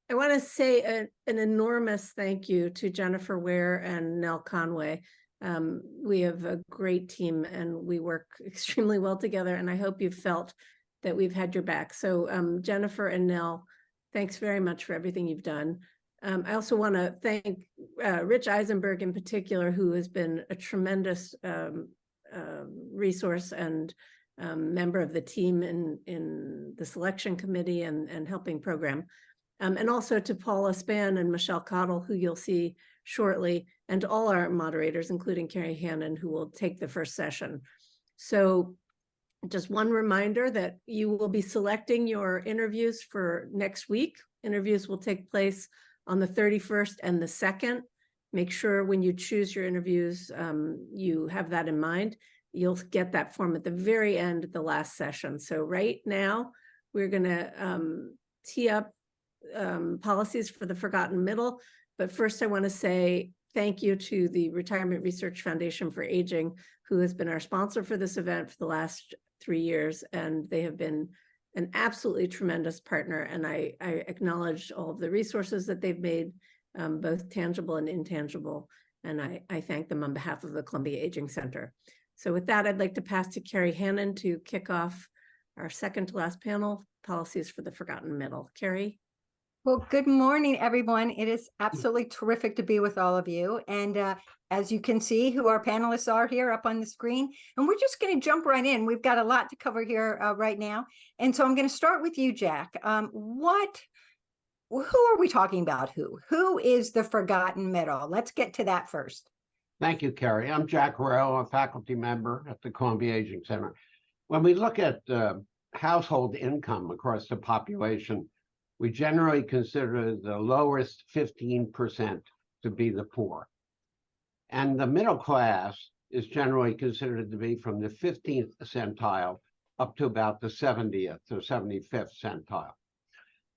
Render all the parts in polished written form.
I want to say an enormous thank you to Jennifer Ware and Nell Conway. We have a great team and we work extremely well together, and I hope you've felt that we've had your back. So Jennifer and Nell, thanks very much for everything you've done. I also want to thank Rich Eisenberg in particular, who has been a tremendous resource and member of the team in the selection committee and helping program. And also to Paula Spann and Michelle Cottle, who you'll see shortly, and to all our moderators, including Carrie Hannon, who will take the first session. So just one reminder that you will be selecting your interviews for next week. Interviews will take place on the 31st and the 2nd. Make sure when you choose your interviews, you have that in mind. You'll get that form at the very end of the last session. So right now, we're going to tee up policies for the forgotten middle. But first, I want to say thank you to the Retirement Research Foundation for Aging, who has been our sponsor for this event for the last 3 years. And they have been an absolutely tremendous partner. And I acknowledge all of the resources that they've made, both tangible and intangible. And I thank them on behalf of the Columbia Aging Center. So with that, I'd like to pass to Carrie Hannon to kick off our second to last panel, Policies for the Forgotten Middle. Carrie? Well, good morning, everyone. It is absolutely terrific to be with all of you. And as you can see who our panelists are here up on the screen, and we're just going to jump right in. We've got a lot to cover here right now. And so I'm going to start with you, Jack. Who are we talking about? Who is the forgotten middle? Let's get to that first. Thank you, Carrie. I'm Jack Rowe, a faculty member at the Columbia Aging Center. When we look at household income across the population, we generally consider the lowest 15% to be the poor. And the middle class is generally considered to be from the 15th centile up to about the 70th or 75th centile.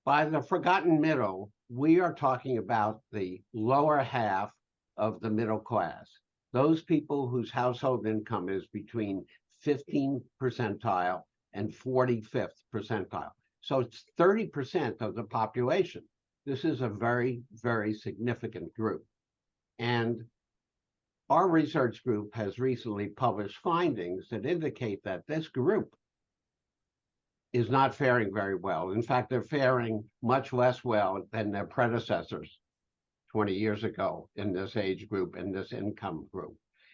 By the forgotten middle, we are talking about the lower half of the middle class, those people whose household income is between 15th percentile and 45th percentile. So it's 30% of the population. This is a very, very significant group. And our research group has recently published findings that indicate that this group is not faring very well. In fact, they're faring much less well than their predecessors 20 years ago in this age group, in this income group.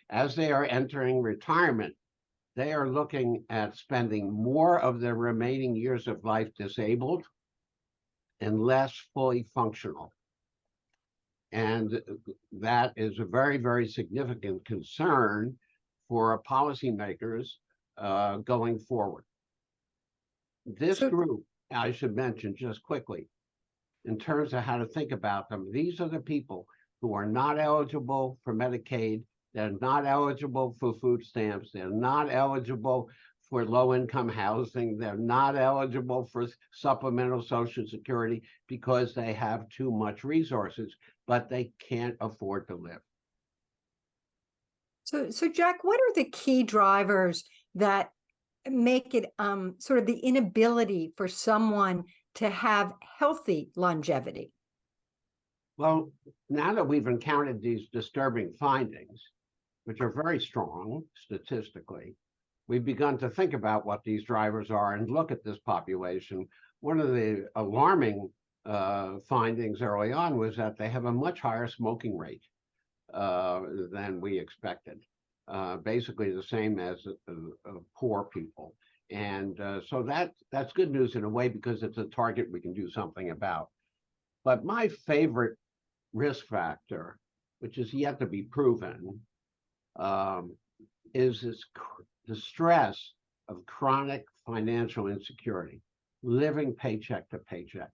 As they are entering retirement, they are looking at spending more of their remaining years of life disabled and less fully functional. And that is a very, very significant concern for policymakers going forward. This group, I should mention just quickly, in terms of how to think about them, these are the people who are not eligible for Medicaid. They're not eligible for food stamps. They're not eligible for low-income housing. They're not eligible for supplemental Social Security because they have too much resources, but they can't afford to live. So Jack, what are the key drivers that make it sort of the inability for someone to have healthy longevity? Well, now that we've encountered these disturbing findings, which are very strong statistically, we've begun to think about what these drivers are and look at this population. One of the alarming findings early on was that they have a much higher smoking rate than we expected, basically the same as poor people. And so that's good news in a way, because it's a target we can do something about. But my favorite risk factor, which is yet to be proven, is the stress of chronic financial insecurity, living paycheck to paycheck,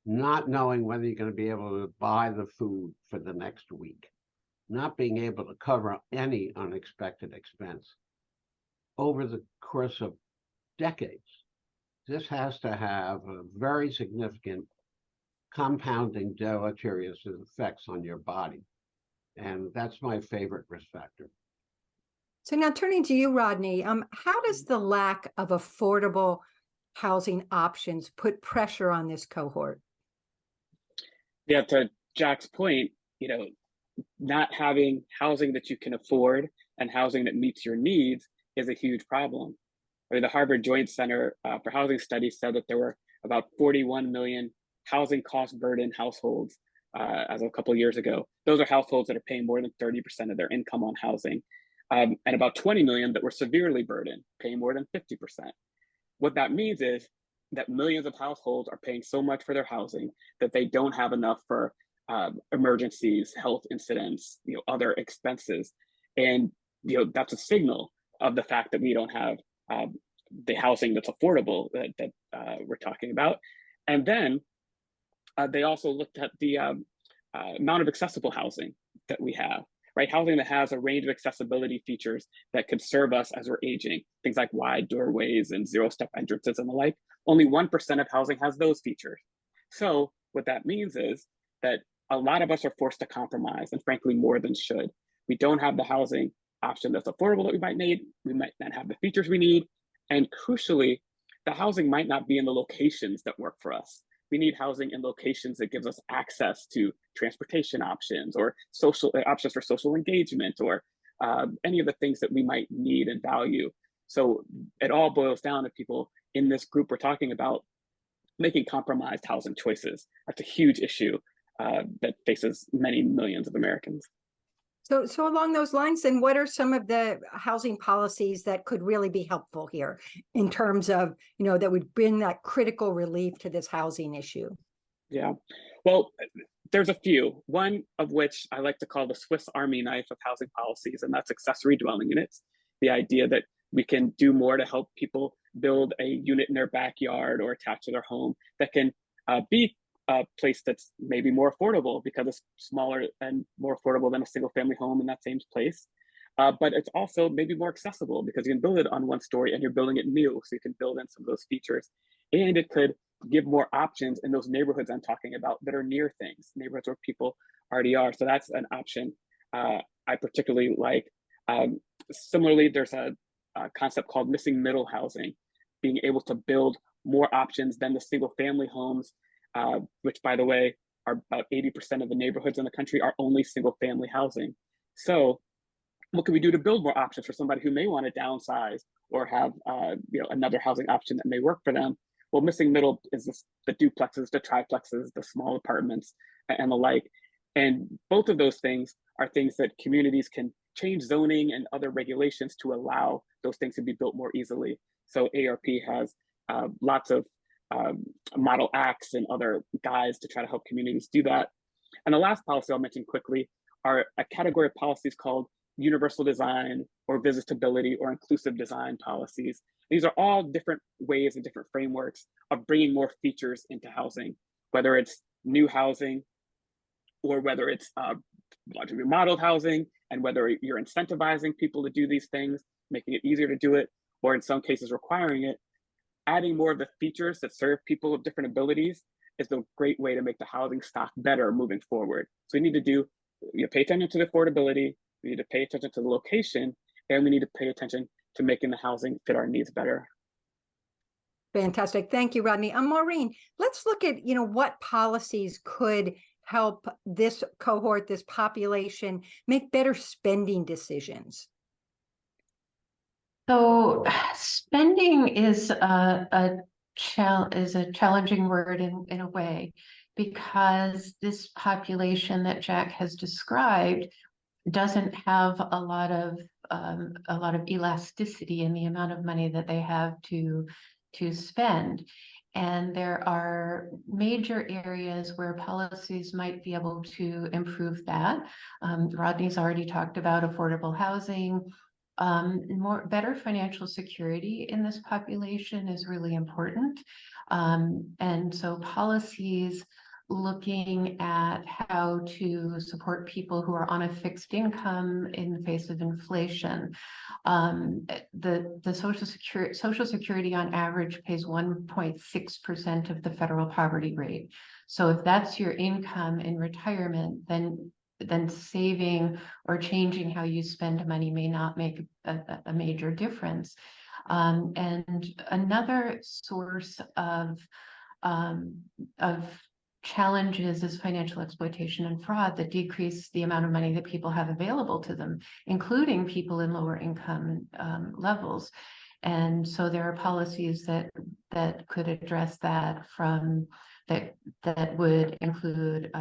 not knowing whether you're going to be able to buy the food for the next week, not being able to cover any unexpected expense. Over the course of decades, this has to have a very significant compounding deleterious effects on your body. And that's my favorite risk factor. So now turning to you, Rodney, how does the lack of affordable housing options put pressure on this cohort? Yeah, to Jack's point, you know, not having housing that you can afford and housing that meets your needs is a huge problem. I mean, the Harvard Joint Center for Housing Studies said that there were about 41 million housing cost burden households as of a couple of years ago. Those are households that are paying more than 30% of their income on housing, and about 20 million that were severely burdened, paying more than 50%. What that means is that millions of households are paying so much for their housing that they don't have enough for emergencies, health incidents, other expenses, and that's a signal of the fact that we don't have the housing that's affordable that we're talking about. And then they also looked at the amount of accessible housing that we have, right? Housing that has a range of accessibility features that could serve us as we're aging, things like wide doorways and zero-step entrances and the like. Only 1% of housing has those features. So what that means is that a lot of us are forced to compromise, and frankly, more than should. We don't have the housing option that's affordable that we might need. We might not have the features we need. And crucially, the housing might not be in the locations that work for us. We need housing in locations that gives us access to transportation options or social options for social engagement or any of the things that we might need and value. So it all boils down to people in this group we're talking about making compromised housing choices. That's a huge issue that faces many millions of Americans. So along those lines, then what are some of the housing policies that could really be helpful here in terms of, that would bring that critical relief to this housing issue? Yeah, well, there's a few, one of which I like to call the Swiss Army knife of housing policies, and that's accessory dwelling units. The idea that we can do more to help people build a unit in their backyard or attached to their home that can be a place that's maybe more affordable because it's smaller and more affordable than a single family home in that same place. But it's also maybe more accessible because you can build it on one story and you're building it new, so you can build in some of those features. And it could give more options in those neighborhoods I'm talking about that are near things, neighborhoods where people already are. So that's an option I particularly like. Similarly, there's a concept called missing middle housing, being able to build more options than the single family homes, which, by the way, are about 80% of the neighborhoods in the country are only single family housing. So what can we do to build more options for somebody who may want to downsize or have another housing option that may work for them? Well, missing middle is the duplexes, the triplexes, the small apartments, and the like. And both of those things are things that communities can change zoning and other regulations to allow those things to be built more easily. So ARP has lots of model acts and other guides to try to help communities do that. And the last policy I'll mention quickly are a category of policies called universal design or visitability or inclusive design policies. These are all different ways and different frameworks of bringing more features into housing, whether it's new housing or whether it's largely remodeled housing, and whether you're incentivizing people to do these things, making it easier to do it, or in some cases requiring it. Adding more of the features that serve people with different abilities is a great way to make the housing stock better moving forward. So we need to pay attention to the affordability, we need to pay attention to the location, and we need to pay attention to making the housing fit our needs better. Fantastic. Thank you, Rodney. Maureen, let's look at, what policies could help this cohort, this population, make better spending decisions. So spending is a challenging word in a way, because this population that Jack has described doesn't have a lot of elasticity in the amount of money that they have to spend. And there are major areas where policies might be able to improve that. Rodney's already talked about affordable housing. Better financial security in this population is really important. And so policies looking at how to support people who are on a fixed income in the face of inflation. The Social Security on average pays 1.6% of the federal poverty rate. So if that's your income in retirement, then saving or changing how you spend money may not make a major difference. And another source of challenges is financial exploitation and fraud that decrease the amount of money that people have available to them, including people in lower income levels. And so there are policies that could address that that would include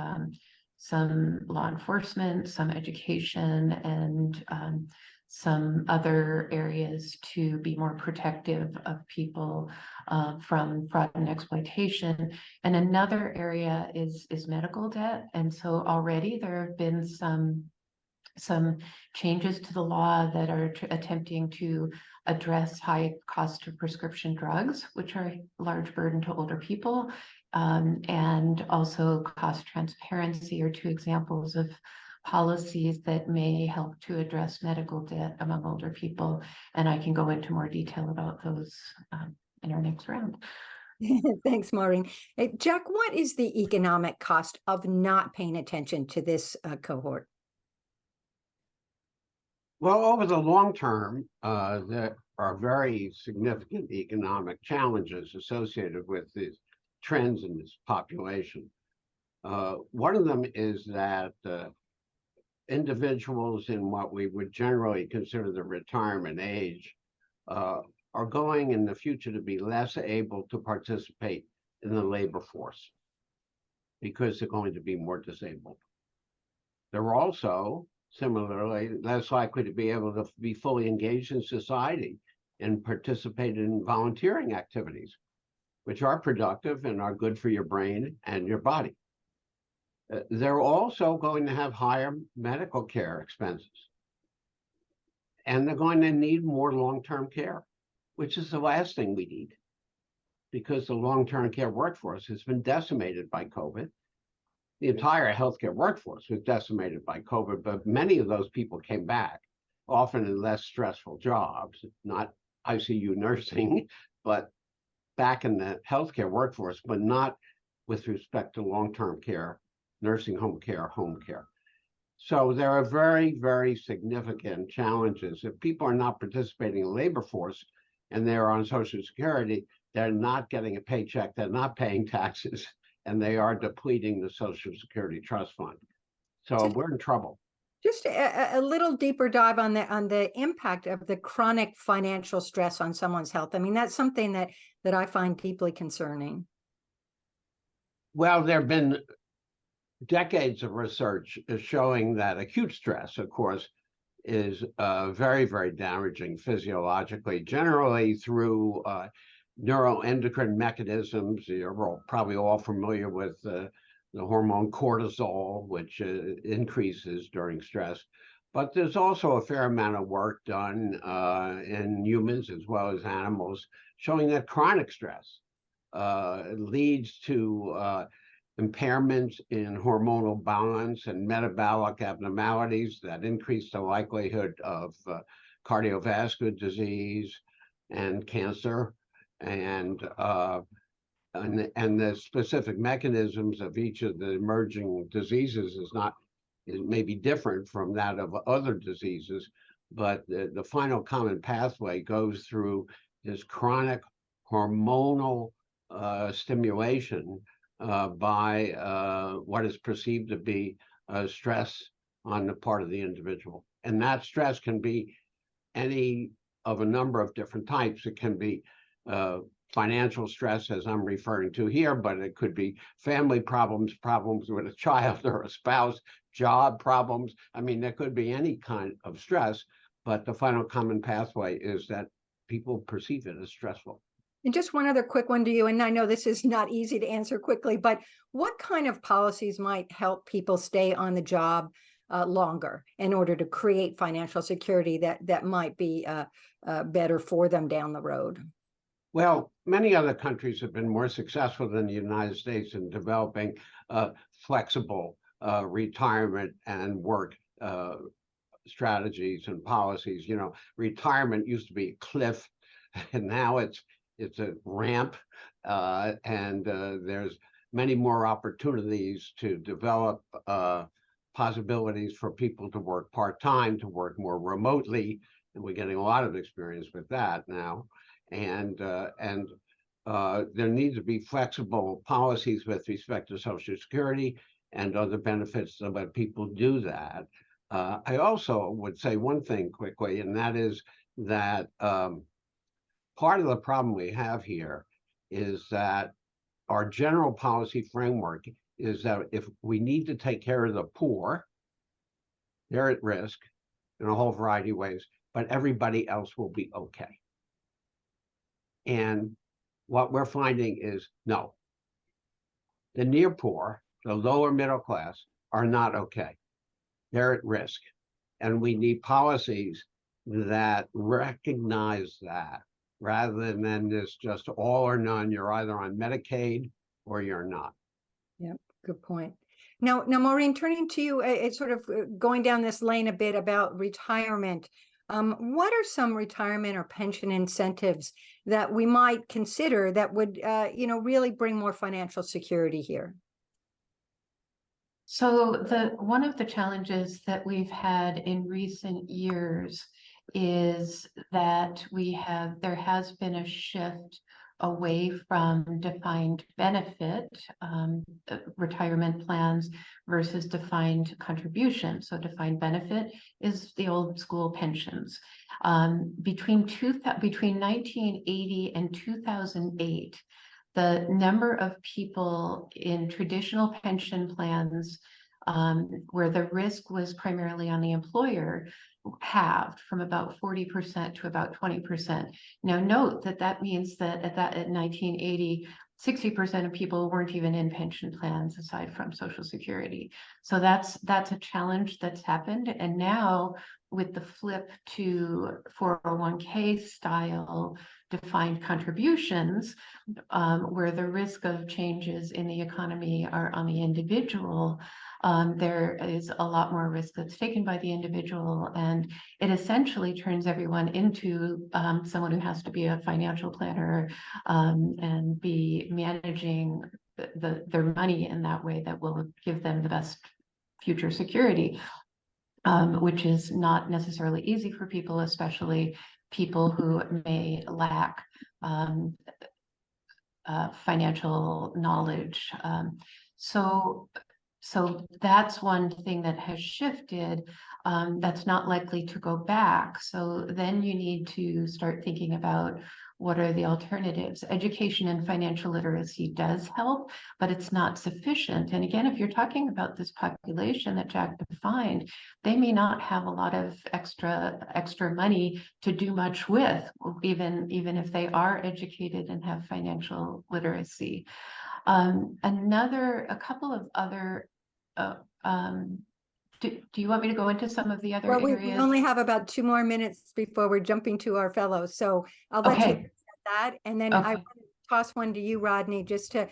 some law enforcement, some education, and some other areas to be more protective of people from fraud and exploitation. And another area is medical debt. And so already there have been some changes to the law that are attempting to address high cost of prescription drugs, which are a large burden to older people, and also cost transparency are two examples of policies that may help to address medical debt among older people. And I can go into more detail about those in our next round. Thanks, Maureen. Hey, Jack, what is the economic cost of not paying attention to this cohort? Well, over the long term, there are very significant economic challenges associated with these trends in this population. One of them is that individuals in what we would generally consider the retirement age are going in the future to be less able to participate in the labor force because they're going to be more disabled. They're also similarly less likely to be able to be fully engaged in society and participate in volunteering activities, which are productive and are good for your brain and your body. They're also going to have higher medical care expenses. And they're going to need more long-term care, which is the last thing we need, because the long-term care workforce has been decimated by COVID. The entire healthcare workforce was decimated by COVID, but many of those people came back, often in less stressful jobs, not ICU nursing, but back in the healthcare workforce, but not with respect to long-term care, nursing home care, home care. So there are very, very significant challenges. If people are not participating in the labor force and they're on Social Security, they're not getting a paycheck, they're not paying taxes, and they are depleting the Social Security Trust Fund. So we're in trouble. Just a little deeper dive on the impact of the chronic financial stress on someone's health. I mean, that's something that I find deeply concerning. Well, there have been decades of research showing that acute stress, of course, is very, very damaging physiologically, generally through neuroendocrine mechanisms. You're probably all familiar with the hormone cortisol, which increases during stress. But there's also a fair amount of work done in humans as well as animals showing that chronic stress leads to impairments in hormonal balance and metabolic abnormalities that increase the likelihood of cardiovascular disease and cancer. And the specific mechanisms of each of the emerging diseases is maybe different from that of other diseases, but the final common pathway goes through this chronic hormonal stimulation by what is perceived to be stress on the part of the individual. And that stress can be any of a number of different types. It can be financial stress, as I'm referring to here, but it could be family problems, problems with a child or a spouse, job problems. I mean, there could be any kind of stress, but the final common pathway is that people perceive it as stressful. And just one other quick one to you, and I know this is not easy to answer quickly, but what kind of policies might help people stay on the job longer in order to create financial security that might be better for them down the road? Well, many other countries have been more successful than the United States in developing flexible retirement and work strategies and policies. You know, retirement used to be a cliff, and now it's a ramp, and there's many more opportunities to develop possibilities for people to work part-time, to work more remotely, and we're getting a lot of experience with that now. And there needs to be flexible policies with respect to Social Security and other benefits so that people do that. I also would say one thing quickly, and that is that part of the problem we have here is that our general policy framework is that if we need to take care of the poor, they're at risk in a whole variety of ways, but everybody else will be okay. And what we're finding is no. The near poor, the lower middle class, are not okay. They're at risk. And we need policies that recognize that rather than this just all or none. You're either on Medicaid or you're not. Yep, good point. Now, Maureen, turning to you, it's sort of going down this lane a bit about retirement. What are some retirement or pension incentives that we might consider that would, really bring more financial security here? So one of the challenges that we've had in recent years is that there has been a shift away from defined benefit retirement plans versus defined contribution. So defined benefit is the old school pensions. Between 1980 and 2008, the number of people in traditional pension plans where the risk was primarily on the employer halved from about 40% to about 20%. Now note that means that at 1980, 60% of people weren't even in pension plans aside from Social Security. So that's a challenge that's happened. And now with the flip to 401k style defined contributions, where the risk of changes in the economy are on the individual, there is a lot more risk that's taken by the individual, and it essentially turns everyone into someone who has to be a financial planner and be managing their money in that way that will give them the best future security, which is not necessarily easy for people, especially people who may lack financial knowledge. So that's one thing that has shifted, that's not likely to go back. So then you need to start thinking about what are the alternatives. Education and financial literacy does help, but it's not sufficient. And again, if you're talking about this population that Jack defined, they may not have a lot of extra money to do much with, even if they are educated and have financial literacy. A couple of other do you want me to go into some of the other areas? We only have about 2 more minutes before we're jumping to our fellows. So I'll let you get that. And then I want to toss one to you, Rodney, just to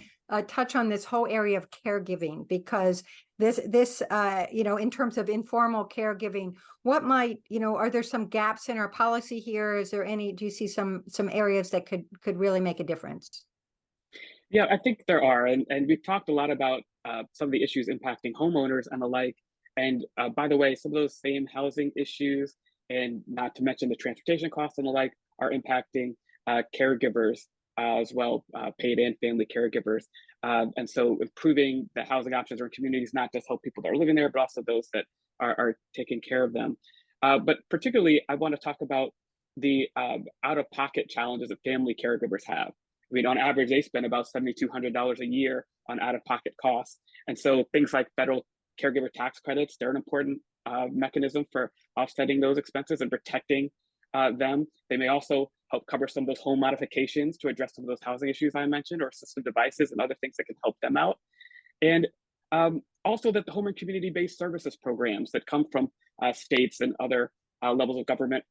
touch on this whole area of caregiving, because this in terms of informal caregiving, what might, are there some gaps in our policy here? Is there do you see some areas that could really make a difference? Yeah, I think there are. And we've talked a lot about some of the issues impacting homeowners and the like. And by the way, some of those same housing issues, and not to mention the transportation costs and the like, are impacting caregivers as well, paid and family caregivers. And so improving the housing options in communities, not just help people that are living there, but also those that are taking care of them. But particularly, I want to talk about the out-of-pocket challenges that family caregivers have. I mean, on average, they spend about $7,200 a year on out-of-pocket costs. And so things like federal caregiver tax credits, they're an important mechanism for offsetting those expenses and protecting them. They may also help cover some of those home modifications to address some of those housing issues I mentioned, or assistive devices and other things that can help them out. And also that the home and community-based services programs that come from states and other levels of government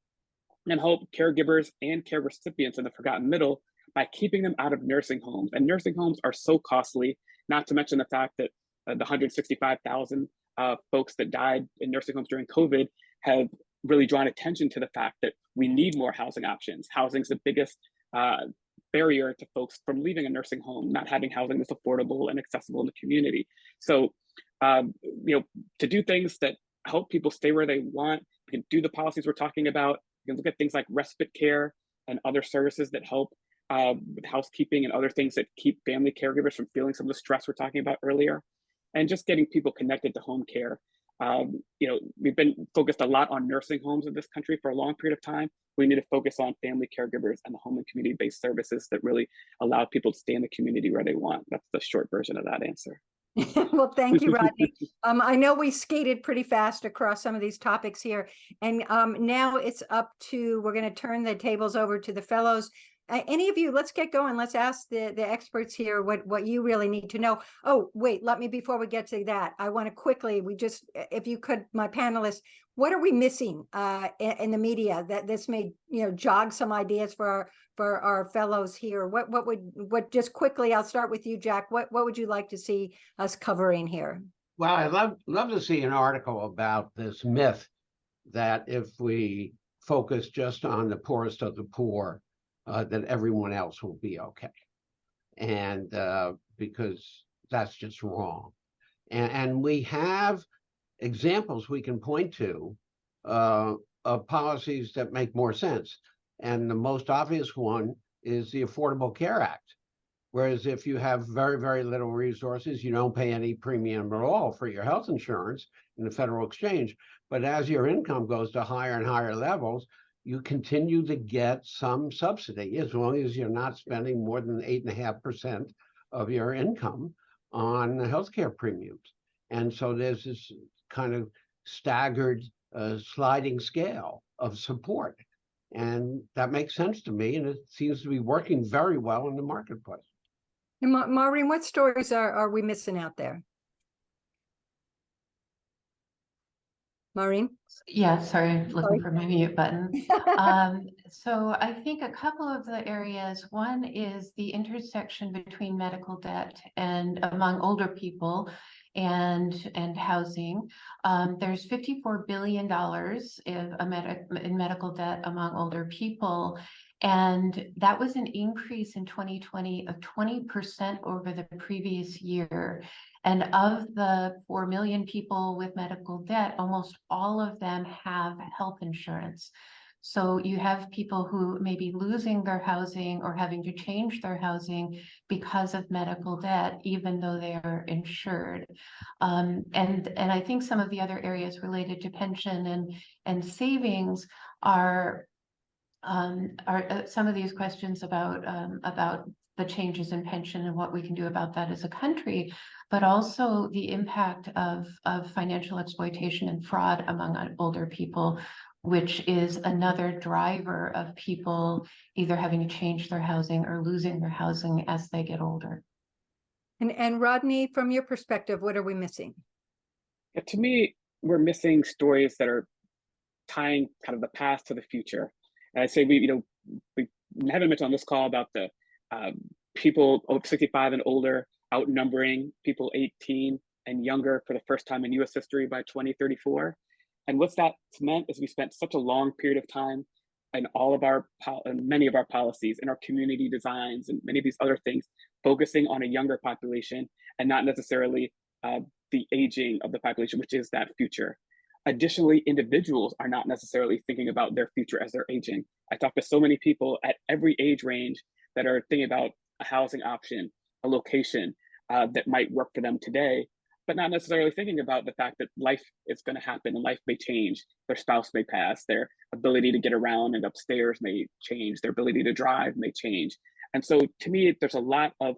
and help caregivers and care recipients in the forgotten middle by keeping them out of nursing homes. And nursing homes are so costly, not to mention the fact that the 165,000 folks that died in nursing homes during COVID have really drawn attention to the fact that we need more housing options. Housing is the biggest barrier to folks from leaving a nursing home, not having housing that's affordable and accessible in the community. So, to do things that help people stay where they want, we can do the policies we're talking about. You can look at things like respite care and other services that help with housekeeping and other things that keep family caregivers from feeling some of the stress we're talking about earlier, and just getting people connected to home care. We've been focused a lot on nursing homes in this country for a long period of time. We need to focus on family caregivers and the home and community-based services that really allow people to stay in the community where they want. That's the short version of that answer. Well, thank you, Rodney. I know we skated pretty fast across some of these topics here, and now it's up to, we're going to turn the tables over to the fellows. Any of you, let's get going. Let's ask the experts here what you really need to know. Oh, wait, before we get to that, I want to quickly, if you could, my panelists, what are we missing in the media that this may, jog some ideas for our fellows here? What just quickly, I'll start with you, Jack. What would you like to see us covering here? Well, I'd love to see an article about this myth that if we focus just on the poorest of the poor, that everyone else will be okay. And because that's just wrong. And we have examples we can point to of policies that make more sense. And the most obvious one is the Affordable Care Act. Whereas if you have very, very little resources, you don't pay any premium at all for your health insurance in the federal exchange. But as your income goes to higher and higher levels, you continue to get some subsidy as long as you're not spending more than 8.5% of your income on healthcare premiums. And so there's this kind of staggered sliding scale of support. And that makes sense to me, and it seems to be working very well in the marketplace. And Maureen, what stories are we missing out there? Maureen? Yeah, sorry, looking for my mute button. So I think a couple of the areas, one is the intersection between medical debt and among older people and housing. There's $54 billion in medical debt among older people. And that was an increase in 2020 of 20% over the previous year. And of the 4 million people with medical debt, almost all of them have health insurance. So you have people who may be losing their housing or having to change their housing because of medical debt, even though they are insured. And I think some of the other areas related to pension and savings are some of these questions about the changes in pension and what we can do about that as a country, but also the impact of financial exploitation and fraud among older people, which is another driver of people either having to change their housing or losing their housing as they get older. And Rodney, from your perspective, what are we missing? Yeah, to me, we're missing stories that are tying kind of the past to the future. And I'd say we haven't mentioned on this call about the people 65 and older outnumbering people 18 and younger for the first time in US history by 2034. And what's that meant is we spent such a long period of time in all of our, many of our policies, in our community designs and many of these other things, focusing on a younger population and not necessarily the aging of the population, which is that future. Additionally, individuals are not necessarily thinking about their future as they're aging. I talk to so many people at every age range that are thinking about a housing option, a location that might work for them today, but not necessarily thinking about the fact that life is going to happen and life may change. Their spouse may pass, their ability to get around and upstairs may change, their ability to drive may change. And so to me, there's a lot of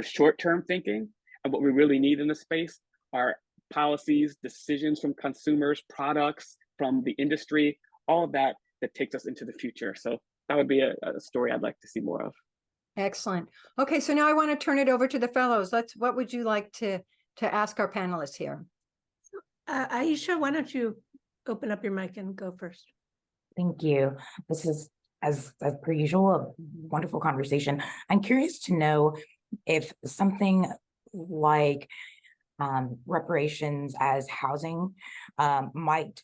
short-term thinking, and what we really need in this space are policies, decisions from consumers, products from the industry, all of that takes us into the future. So that would be a story I'd like to see more of. Excellent. Okay, so now I want to turn it over to the fellows. What would you like to ask our panelists here? Aisha, why don't you open up your mic and go first? Thank you. This is, as per usual, a wonderful conversation. I'm curious to know if something like reparations as housing might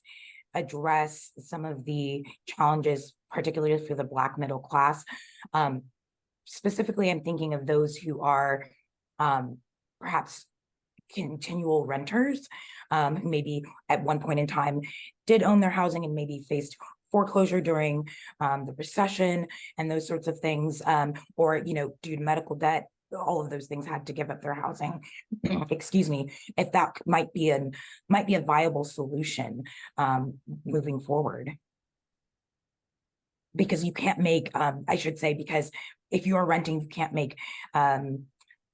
address some of the challenges, particularly for the Black middle class. Specifically, I'm thinking of those who are perhaps continual renters, who maybe at one point in time did own their housing and maybe faced foreclosure during the recession and those sorts of things, or, you know, due to medical debt, all of those things had to give up their housing. Excuse me, if that might be a viable solution moving forward. Because you can't make, I should say, because if you are renting, you can't make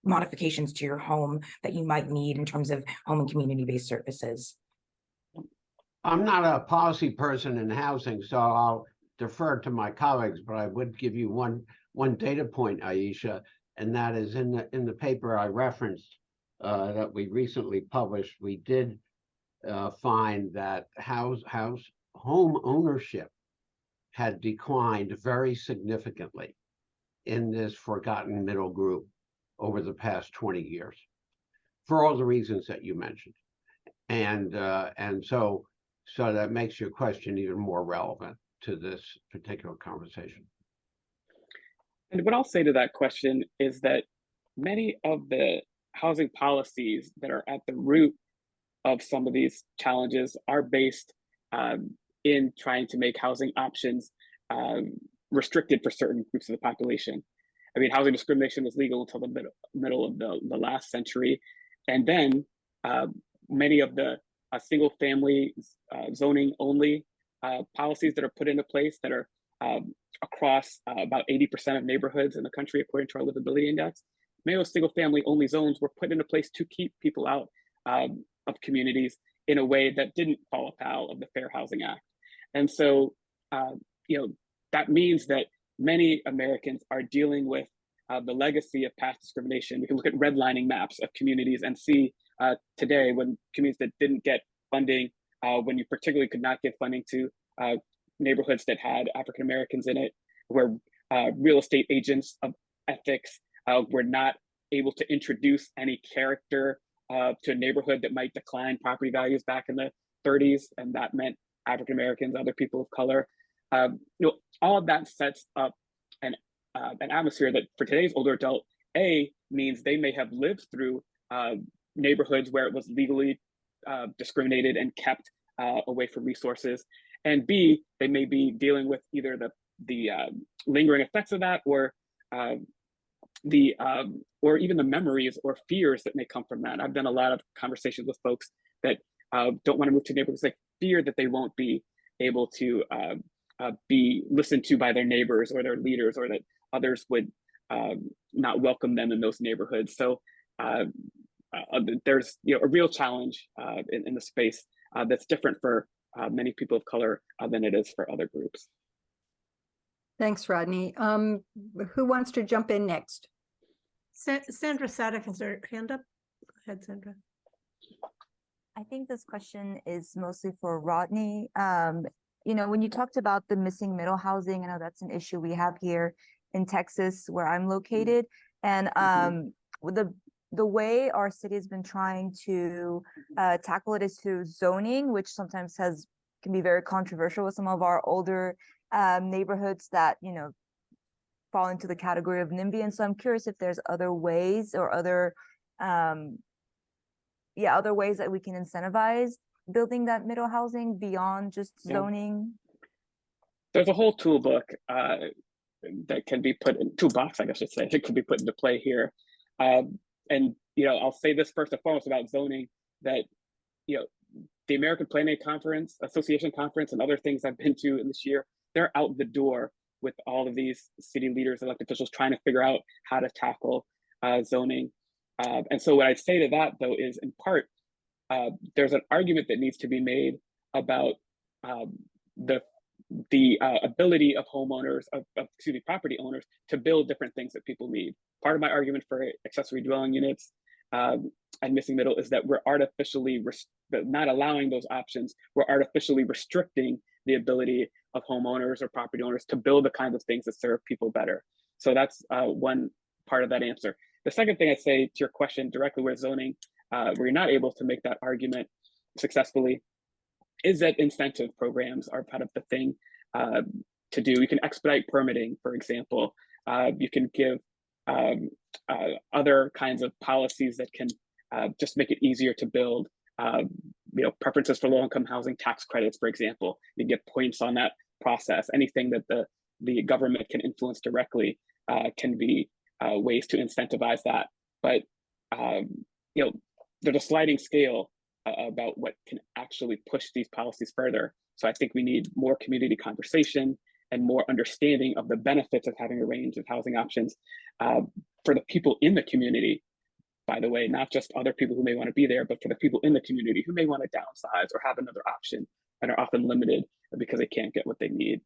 modifications to your home that you might need in terms of home and community-based services. I'm not a policy person in housing, so I'll defer to my colleagues, but I would give you one data point, Aisha, and that is in the paper I referenced that we recently published. We did find that home ownership had declined very significantly in this forgotten middle group over the past 20 years, for all the reasons that you mentioned. And so that makes your question even more relevant to this particular conversation. And what I'll say to that question is that many of the housing policies that are at the root of some of these challenges are based in trying to make housing options restricted for certain groups of the population. I mean, housing discrimination was legal until the middle of the last century. And then many of the single family zoning only policies that are put into place that are across about 80% of neighborhoods in the country, according to our livability index. Many of those single family only zones were put into place to keep people out of communities in a way that didn't fall afoul of the Fair Housing Act. And so, that means that many Americans are dealing with the legacy of past discrimination. We can look at redlining maps of communities and see today when communities that didn't get funding, when you particularly could not give funding to neighborhoods that had African Americans in it, where real estate agents of ethics were not able to introduce any character to a neighborhood that might decline property values back in the 30s, and that meant African Americans, other people of color. All of that sets up an atmosphere that for today's older adult, A, means they may have lived through neighborhoods where it was legally discriminated and kept away from resources, and B, they may be dealing with either the lingering effects of that, or even the memories or fears that may come from that. I've done a lot of conversations with folks that don't want to move to neighborhoods. They fear that they won't be able to be listened to by their neighbors or their leaders, or that others would not welcome them in those neighborhoods. So there's a real challenge in the space that's different for many people of color than it is for other groups. Thanks, Rodney. Who wants to jump in next? Sandra Sadek has her hand up. Go ahead, Sandra. I think this question is mostly for Rodney. When you talked about the missing middle housing, I know that's an issue we have here in Texas, where I'm located. And the way our city has been trying to tackle it is through zoning, which sometimes can be very controversial with some of our older neighborhoods that, fall into the category of NIMBY. And so I'm curious if there's other ways or other ways that we can incentivize building that middle housing beyond just zoning. There's a whole toolbook that can be toolbox, I guess I should say, it could be put into play here. And I'll say this first and foremost about zoning, that the American Planning Association conference and other things I've been to in this year, they're out the door with all of these city leaders, elected officials, trying to figure out how to tackle zoning. And so what I'd say to that, though, is in part, there's an argument that needs to be made about the ability of homeowners, property owners, to build different things that people need. Part of my argument for accessory dwelling units and missing middle is that we're artificially not allowing those options. We're artificially restricting the ability of homeowners or property owners to build the kinds of things that serve people better. So that's one part of that answer. The second thing I'd say to your question directly with zoning, where you're not able to make that argument successfully, is that incentive programs are part of the thing to do. You can expedite permitting, for example. You can give other kinds of policies that can just make it easier to build. Preferences for low-income housing tax credits, for example. You get points on that process. Anything that the government can influence directly can be ways to incentivize that. But you know, there's a sliding scale about what can actually push these policies further. So I think we need more community conversation and more understanding of the benefits of having a range of housing options for the people in the community. By the way, not just other people who may want to be there, but for the people in the community who may want to downsize or have another option and are often limited because they can't get what they need.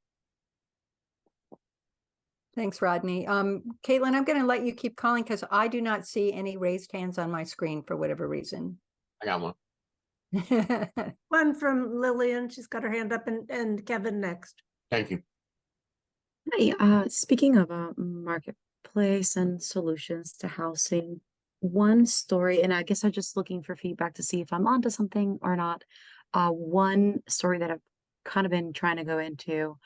Thanks, Rodney. Caitlin, I'm going to let you keep calling because I do not see any raised hands on my screen for whatever reason. I got one. One from Lillian, she's got her hand up, and Kevin next. Thank you. Hi, speaking of marketplace and solutions to housing, one story, and I guess I'm just looking for feedback to see if I'm onto something or not. One story that I've kind of been trying to go into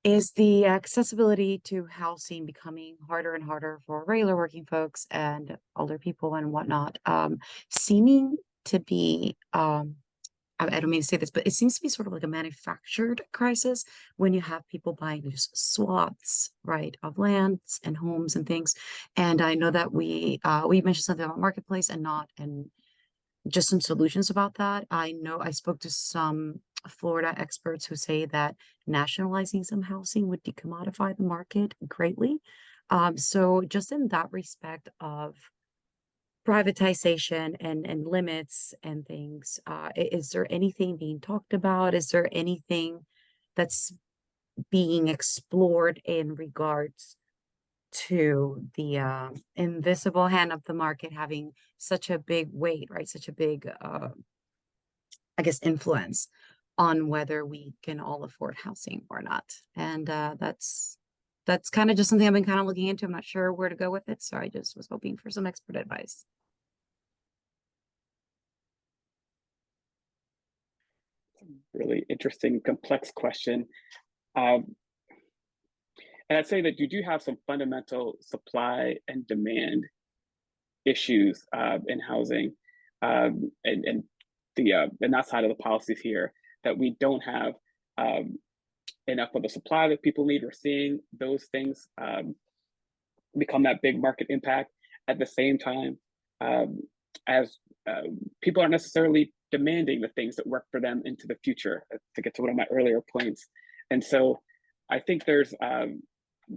is the accessibility to housing becoming harder and harder for regular working folks and older people and whatnot, seeming to be I don't mean to say this, but it seems to be sort of like a manufactured crisis when you have people buying just swaths, right, of lands and homes and things. And I know that we mentioned something about marketplace and just some solutions about that. I know I spoke to some Florida experts who say that nationalizing some housing would decommodify the market greatly. So just in that respect of privatization and limits and things, is there anything being talked about? Is there anything that's being explored in regards to the invisible hand of the market having such a big weight, right? Such a big, I guess, influence on whether we can all afford housing or not. And that's kind of just something I've been kind of looking into. I'm not sure where to go with it, so I just was hoping for some expert advice. Really interesting, complex question. And I'd say that you do have some fundamental supply and demand issues in housing, and that side of the policies here, that we don't have enough of the supply that people need. We're seeing those things become that big market impact at the same time as people aren't necessarily demanding the things that work for them into the future, to get to one of my earlier points. And so I think there's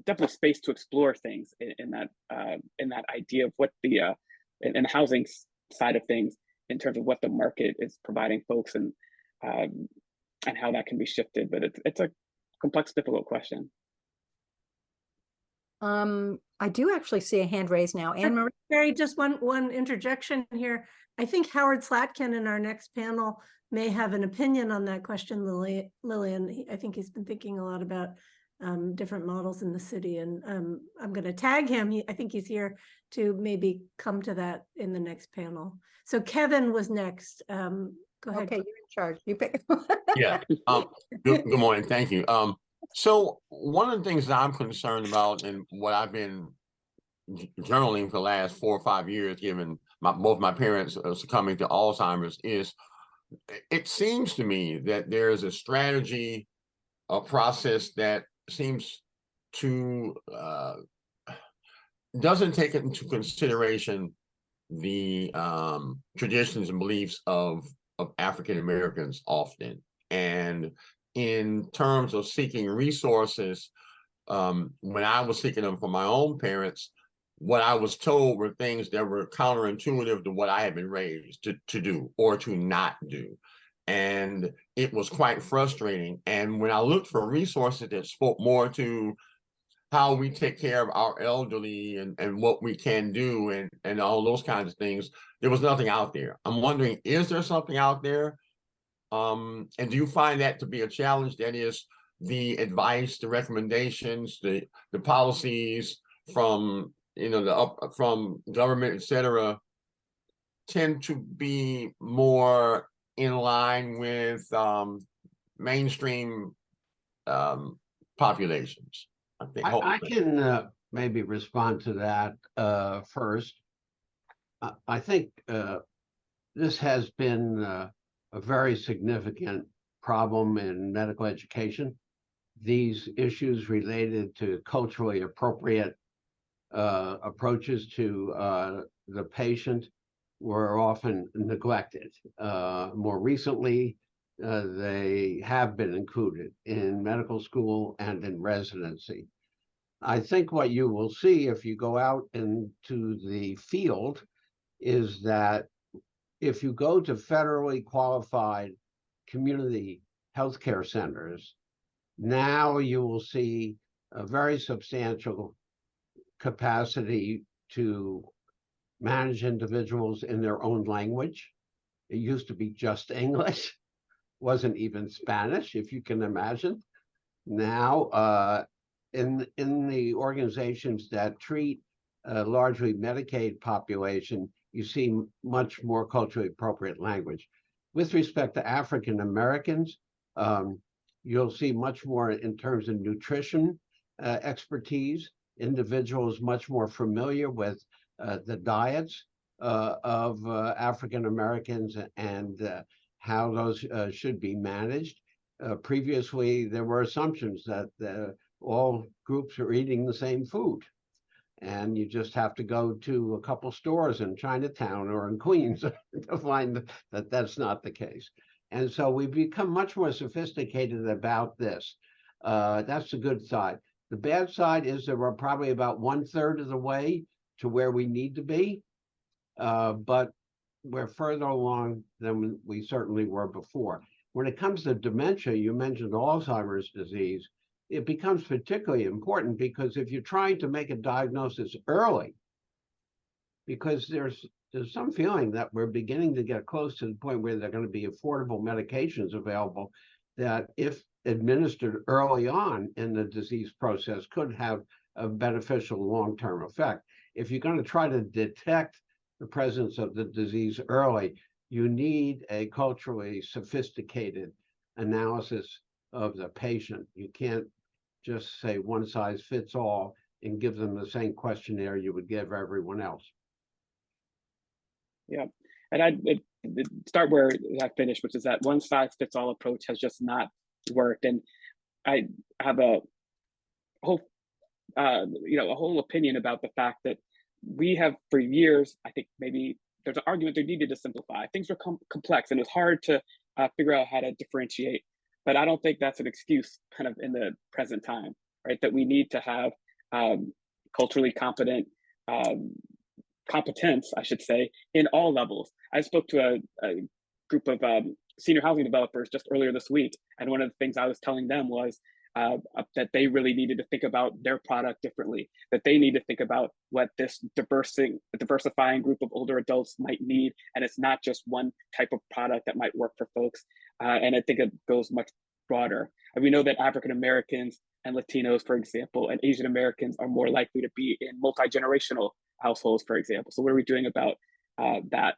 definitely space to explore things in that idea of what the in the housing side of things, in terms of what the market is providing folks and how that can be shifted. But it's a complex, difficult question. I do actually see a hand raised now. Anne Marie. Mary, just one interjection here. I think Howard Slatkin in our next panel may have an opinion on that question, Lillian. I think he's been thinking a lot about different models in the city, and I'm going to tag him. I think he's here to maybe come to that in the next panel. So Kevin was next. Go ahead. Okay, you're in charge. You pick. Yeah. Good morning. Thank you. So one of the things that I'm concerned about, and what I've been journaling for the last 4 or 5 years, given both my parents succumbing to Alzheimer's, is it seems to me that there is a strategy, a process that seems to doesn't take into consideration the traditions and beliefs of African Americans often. And in terms of seeking resources, when I was seeking them for my own parents, what I was told were things that were counterintuitive to what I had been raised to do or to not do. And it was quite frustrating. And when I looked for resources that spoke more to how we take care of our elderly and what we can do and all those kinds of things, there was nothing out there. I'm wondering, is there something out there? And do you find that to be a challenge? That is, the advice, the recommendations, the policies from from government, et cetera, tend to be more in line with mainstream populations? I think. I can maybe respond to that first. I think this has been a very significant problem in medical education these issues related to culturally appropriate approaches to the patient were often neglected. More recently, they have been included in medical school and in residency. I think what you will see if you go out into the field is that if you go to federally qualified community healthcare centers, now you will see a very substantial capacity to manage individuals in their own language. It used to be just English, wasn't even Spanish, if you can imagine. Now, in the organizations that treat a largely Medicaid population, you see much more culturally appropriate language. With respect to African Americans, you'll see much more in terms of nutrition expertise, individuals much more familiar with the diets of African Americans and how those should be managed. Previously, there were assumptions that all groups are eating the same food. And you just have to go to a couple stores in Chinatown or in Queens to find that that's not the case. And so we've become much more sophisticated about this. That's the good side. The bad side is that we're probably about 1/3 of the way to where we need to be, but we're further along than we certainly were before. When it comes to dementia, you mentioned Alzheimer's disease. It becomes particularly important because if you're trying to make a diagnosis early, because there's some feeling that we're beginning to get close to the point where there are going to be affordable medications available that, if administered early on in the disease process, could have a beneficial long-term effect. If you're going to try to detect the presence of the disease early, you need a culturally sophisticated analysis of the patient. You can't just say one size fits all and give them the same questionnaire you would give everyone else. Yeah, and I'd start where I finished, which is that one size fits all approach has just not worked. And I have a whole, a whole opinion about the fact that we have for years, I think maybe there's an argument they needed to simplify. Things were complex and it was hard to figure out how to differentiate. But I don't think that's an excuse kind of in the present time, right? That we need to have culturally competent competence, I should say, in all levels. I spoke to a group of senior housing developers just earlier this week, and one of the things I was telling them was that they really needed to think about their product differently, that they need to think about what this diversifying group of older adults might need, and it's not just one type of product that might work for folks. And I think it goes much broader. And we know that African Americans and Latinos, for example, and Asian Americans are more likely to be in multi-generational households, for example. So what are we doing about that?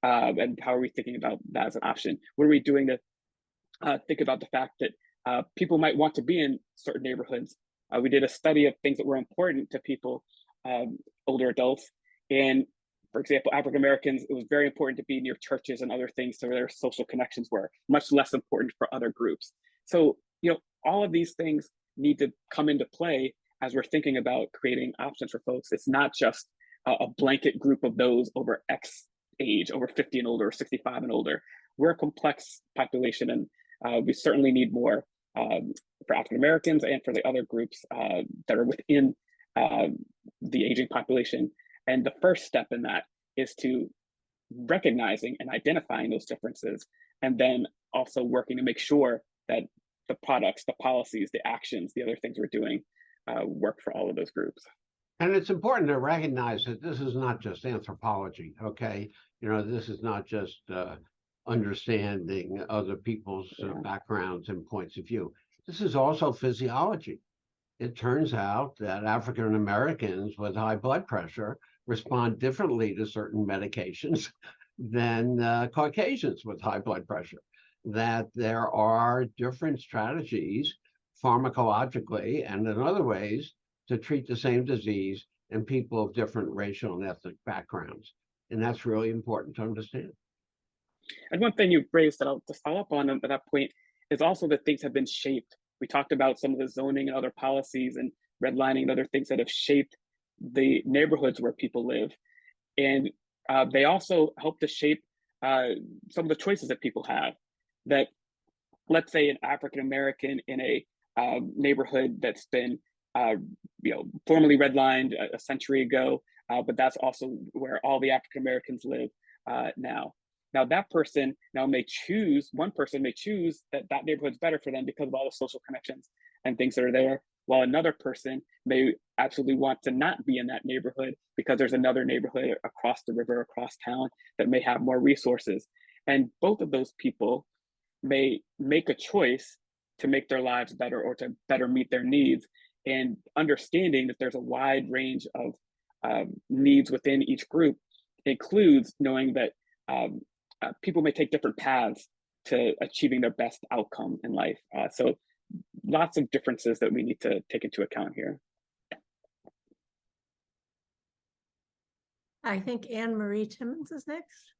And how are we thinking about that as an option? What are we doing to think about the fact that people might want to be in certain neighborhoods? We did a study of things that were important to people, older adults. And for example, African Americans, it was very important to be near churches and other things so their social connections were much less important for other groups. So, all of these things need to come into play as we're thinking about creating options for folks. It's not just a blanket group of those over X age, over 50 and older, or 65 and older. We're a complex population, and we certainly need more for African Americans and for the other groups that are within the aging population. And the first step in that is to recognizing and identifying those differences, and then also working to make sure that the products, the policies, the actions, the other things we're doing work for all of those groups. And it's important to recognize that this is not just anthropology, okay? This is not just understanding other people's backgrounds and points of view. This is also physiology. It turns out that African Americans with high blood pressure respond differently to certain medications than Caucasians with high blood pressure, that there are different strategies pharmacologically and in other ways to treat the same disease in people of different racial and ethnic backgrounds. And that's really important to understand. And one thing you raised that I'll just follow up on at that point is also that things have been shaped We talked about some of the zoning and other policies and redlining and other things that have shaped the neighborhoods where people live. And they also help to shape some of the choices that people have. That, let's say, an African American in a neighborhood that's been formerly redlined a century ago, but that's also where all the African Americans live now. Now that person one person may choose that that neighborhood's better for them because of all the social connections and things that are there, while another person may absolutely want to not be in that neighborhood because there's another neighborhood across the river, across town, that may have more resources. And both of those people may make a choice to make their lives better or to better meet their needs. And understanding that there's a wide range of needs within each group includes knowing that people may take different paths to achieving their best outcome in life. So lots of differences that we need to take into account here. I think Anne Marie Timmons is next.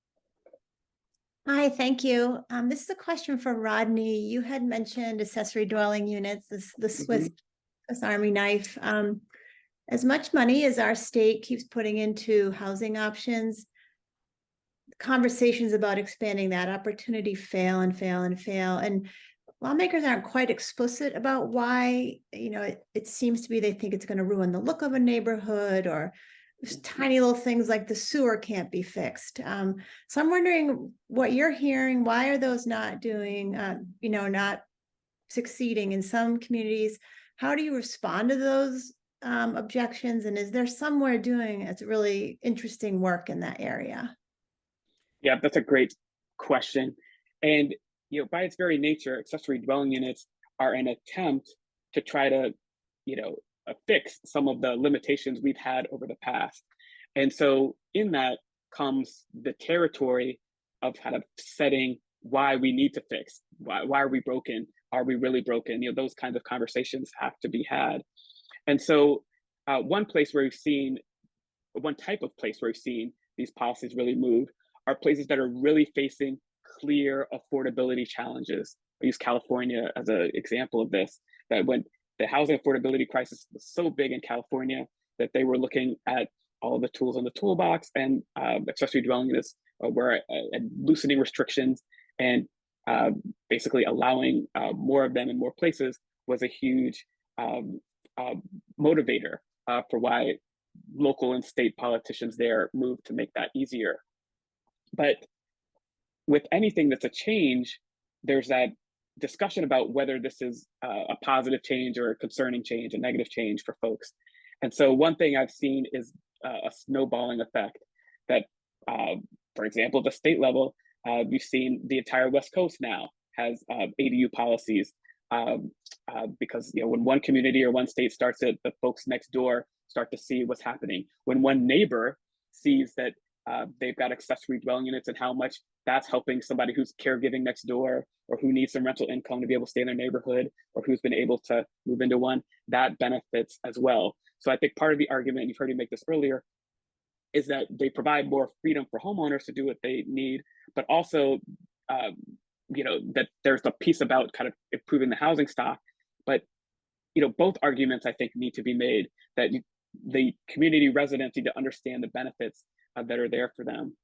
Hi, thank you. This is a question for Rodney. You had mentioned accessory dwelling units, the Swiss Army knife. As much money as our state keeps putting into housing options, conversations about expanding that opportunity fail and fail and fail. And lawmakers aren't quite explicit about why. It seems to be they think it's going to ruin the look of a neighborhood, or tiny little things like the sewer can't be fixed. So I'm wondering what you're hearing. Why are those not doing, not succeeding in some communities? How do you respond to those objections? And is there somewhere doing it's really interesting work in that area? Yeah, that's a great question. And by its very nature, accessory dwelling units are an attempt to try to, fix some of the limitations we've had over the past. And so in that comes the territory of kind of setting why we need to fix. Why are we broken? Are we really broken? Those kinds of conversations have to be had. And so one type of place where we've seen these policies really move are places that are really facing clear affordability challenges. I use California as an example of this, that when the housing affordability crisis was so big in California that they were looking at all the tools in the toolbox, and accessory dwelling units were loosening restrictions and basically allowing more of them in more places was a huge motivator for why local and state politicians there moved to make that easier. But with anything that's a change, there's that discussion about whether this is a positive change or a concerning change, a negative change for folks. And so one thing I've seen is a snowballing effect that, for example, at the state level, we've seen the entire West Coast now has ADU policies because when one community or one state starts it, the folks next door start to see what's happening. When one neighbor sees that they've got accessory dwelling units and how much that's helping somebody who's caregiving next door, or who needs some rental income to be able to stay in their neighborhood, or who's been able to move into one, that benefits as well. So I think part of the argument, you've heard me make this earlier, is that they provide more freedom for homeowners to do what they need, but also that there's a piece about kind of improving the housing stock. But both arguments I think need to be made, that the community residents need to understand the benefits that are there for them.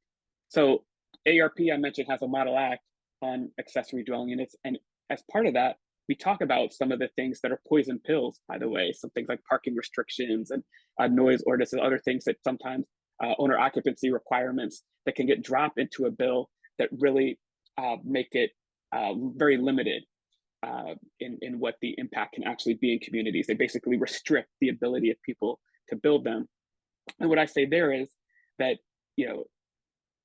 So ARP, I mentioned, has a model act on accessory dwelling units. And as part of that, we talk about some of the things that are poison pills, by the way, some things like parking restrictions and noise ordinances, other things that sometimes owner occupancy requirements that can get dropped into a bill that really make it very limited in what the impact can actually be in communities. They basically restrict the ability of people to build them. And what I say there is that,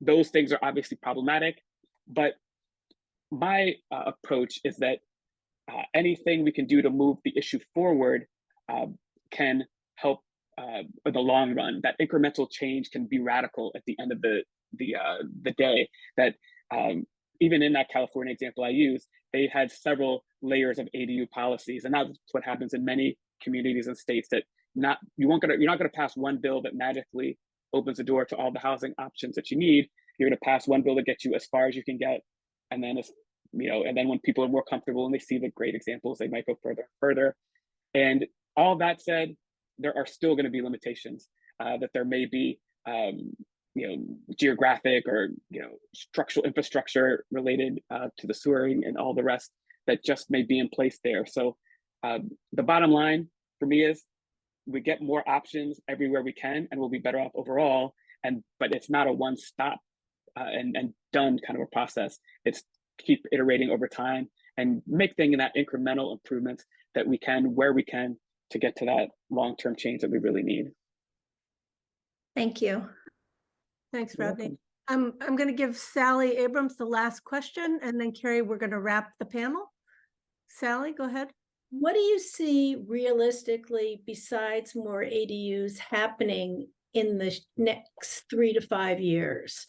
those things are obviously problematic, but my approach is that anything we can do to move the issue forward can help in the long run. That incremental change can be radical at the end of the day. That even in that California example I use, they had several layers of ADU policies, and that's what happens in many communities and states. That you're not going to pass one bill that magically opens the door to all the housing options that you need. You're going to pass one bill that gets you as far as you can get, and then and then when people are more comfortable and they see the great examples, they might go further and further. And all that said, there are still going to be limitations, that there may be, geographic or, structural infrastructure related to the sewering and all the rest that just may be in place there. So the bottom line for me is we get more options everywhere we can and we'll be better off overall. But it's not a one stop and done kind of a process. It's keep iterating over time and making that incremental improvements that we can, where we can, to get to that long-term change that we really need. Thank you. Thanks, You're Rodney. welcome. I'm going to give Sally Abrams the last question, and then Carrie, we're going to wrap the panel. Sally, go ahead. What do you see realistically besides more ADUs happening in the next 3 to 5 years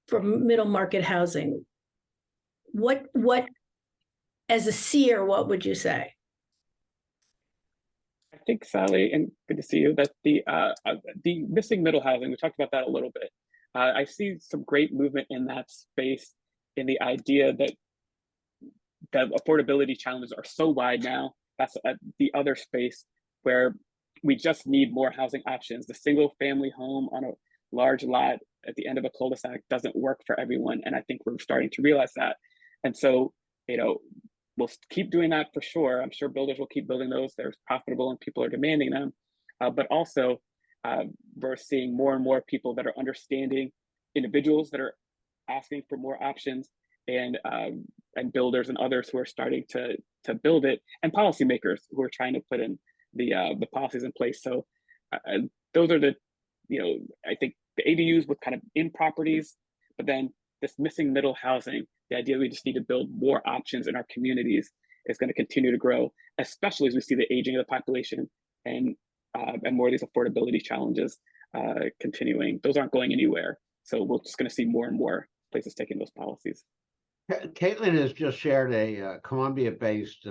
for middle market housing? What, as a seer, what would you say? I think, Sally, and good to see you, that the missing middle housing, we talked about that a little bit. I see some great movement in that space, in the idea that the affordability challenges are so wide now. That's the other space where we just need more housing options. The single family home on a large lot at the end of a cul-de-sac doesn't work for everyone. And I think we're starting to realize that. And so, we'll keep doing that for sure. I'm sure builders will keep building those. They're profitable and people are demanding them. But also, we're seeing more and more people that are understanding, individuals that are asking for more options, and builders and others who are starting to build it, and policymakers who are trying to put in the policies in place. So those are the, I think the ADUs with kind of in properties, but then this missing middle housing, the idea we just need to build more options in our communities is going to continue to grow, especially as we see the aging of the population and more of these affordability challenges continuing. Those aren't going anywhere. So we're just going to see more and more places taking those policies. Caitlin has just shared a Columbia-based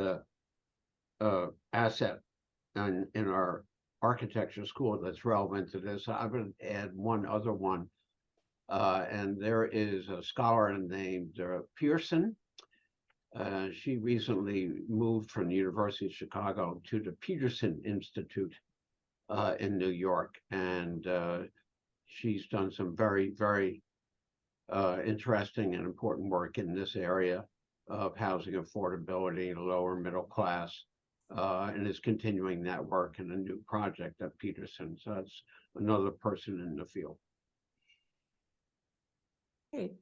asset in our architecture school that's relevant to this. I'm going to add one other one. And there is a scholar named Pearson. She recently moved from the University of Chicago to the Peterson Institute in New York. And she's done some very, very interesting and important work in this area of housing affordability, lower middle class, and is continuing that work in a new project at Peterson. So that's another person in the field. Great.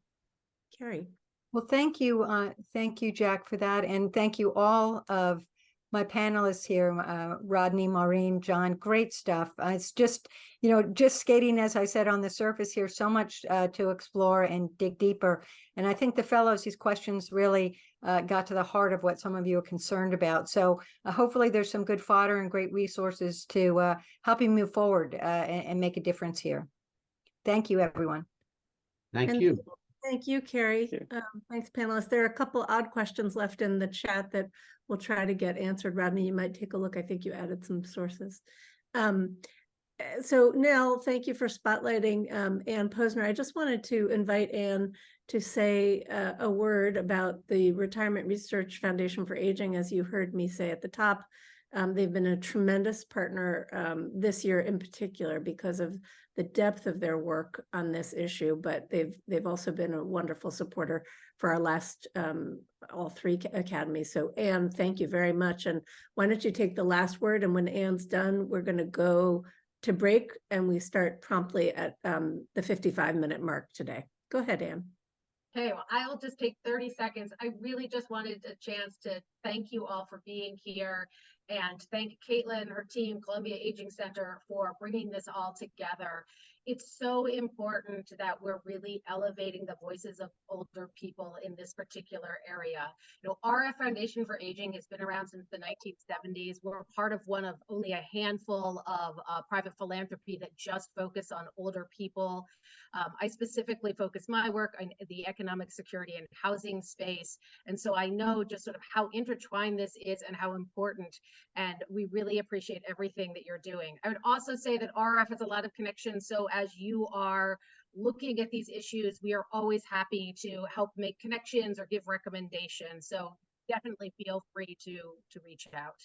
Carrie. Well, thank you, Jack, for that. And thank you all of my panelists here, Rodney, Maureen, John, great stuff. It's just, just skating, as I said, on the surface here, so much to explore and dig deeper. And I think the fellows, these questions really got to the heart of what some of you are concerned about. So hopefully there's some good fodder and great resources to help you move forward and make a difference here. Thank you, everyone. Thank you. Thank you, Carrie. Thank you. Thanks, panelists. There are a couple odd questions left in the chat that we'll try to get answered. Rodney, you might take a look. I think you added some sources. So Nell, thank you for spotlighting Ann Posner. I just wanted to invite Ann to say a word about the Retirement Research Foundation for Aging. As you heard me say at the top, they've been a tremendous partner this year in particular because of the depth of their work on this issue, but they've also been a wonderful supporter for our last all three academies. So Ann, thank you very much. And why don't you take the last word, and when Ann's done, we're going to go to break and we start promptly at the 55-minute mark today. Go ahead, Ann. Okay, well, I'll just take 30 seconds. I really just wanted a chance to thank you all for being here and thank Caitlin and her team, Columbia Aging Center, for bringing this all together. It's so important that we're really elevating the voices of older people in this particular area. RF Foundation for Aging has been around since the 1970s. We're part of one of only a handful of private philanthropy that just focus on older people. I specifically focus my work on the economic security and housing space. And so I know just sort of how intertwined this is and how important, and we really appreciate everything that you're doing. I would also say that RF has a lot of connections. So as you are looking at these issues, we are always happy to help make connections or give recommendations. So definitely feel free to reach out.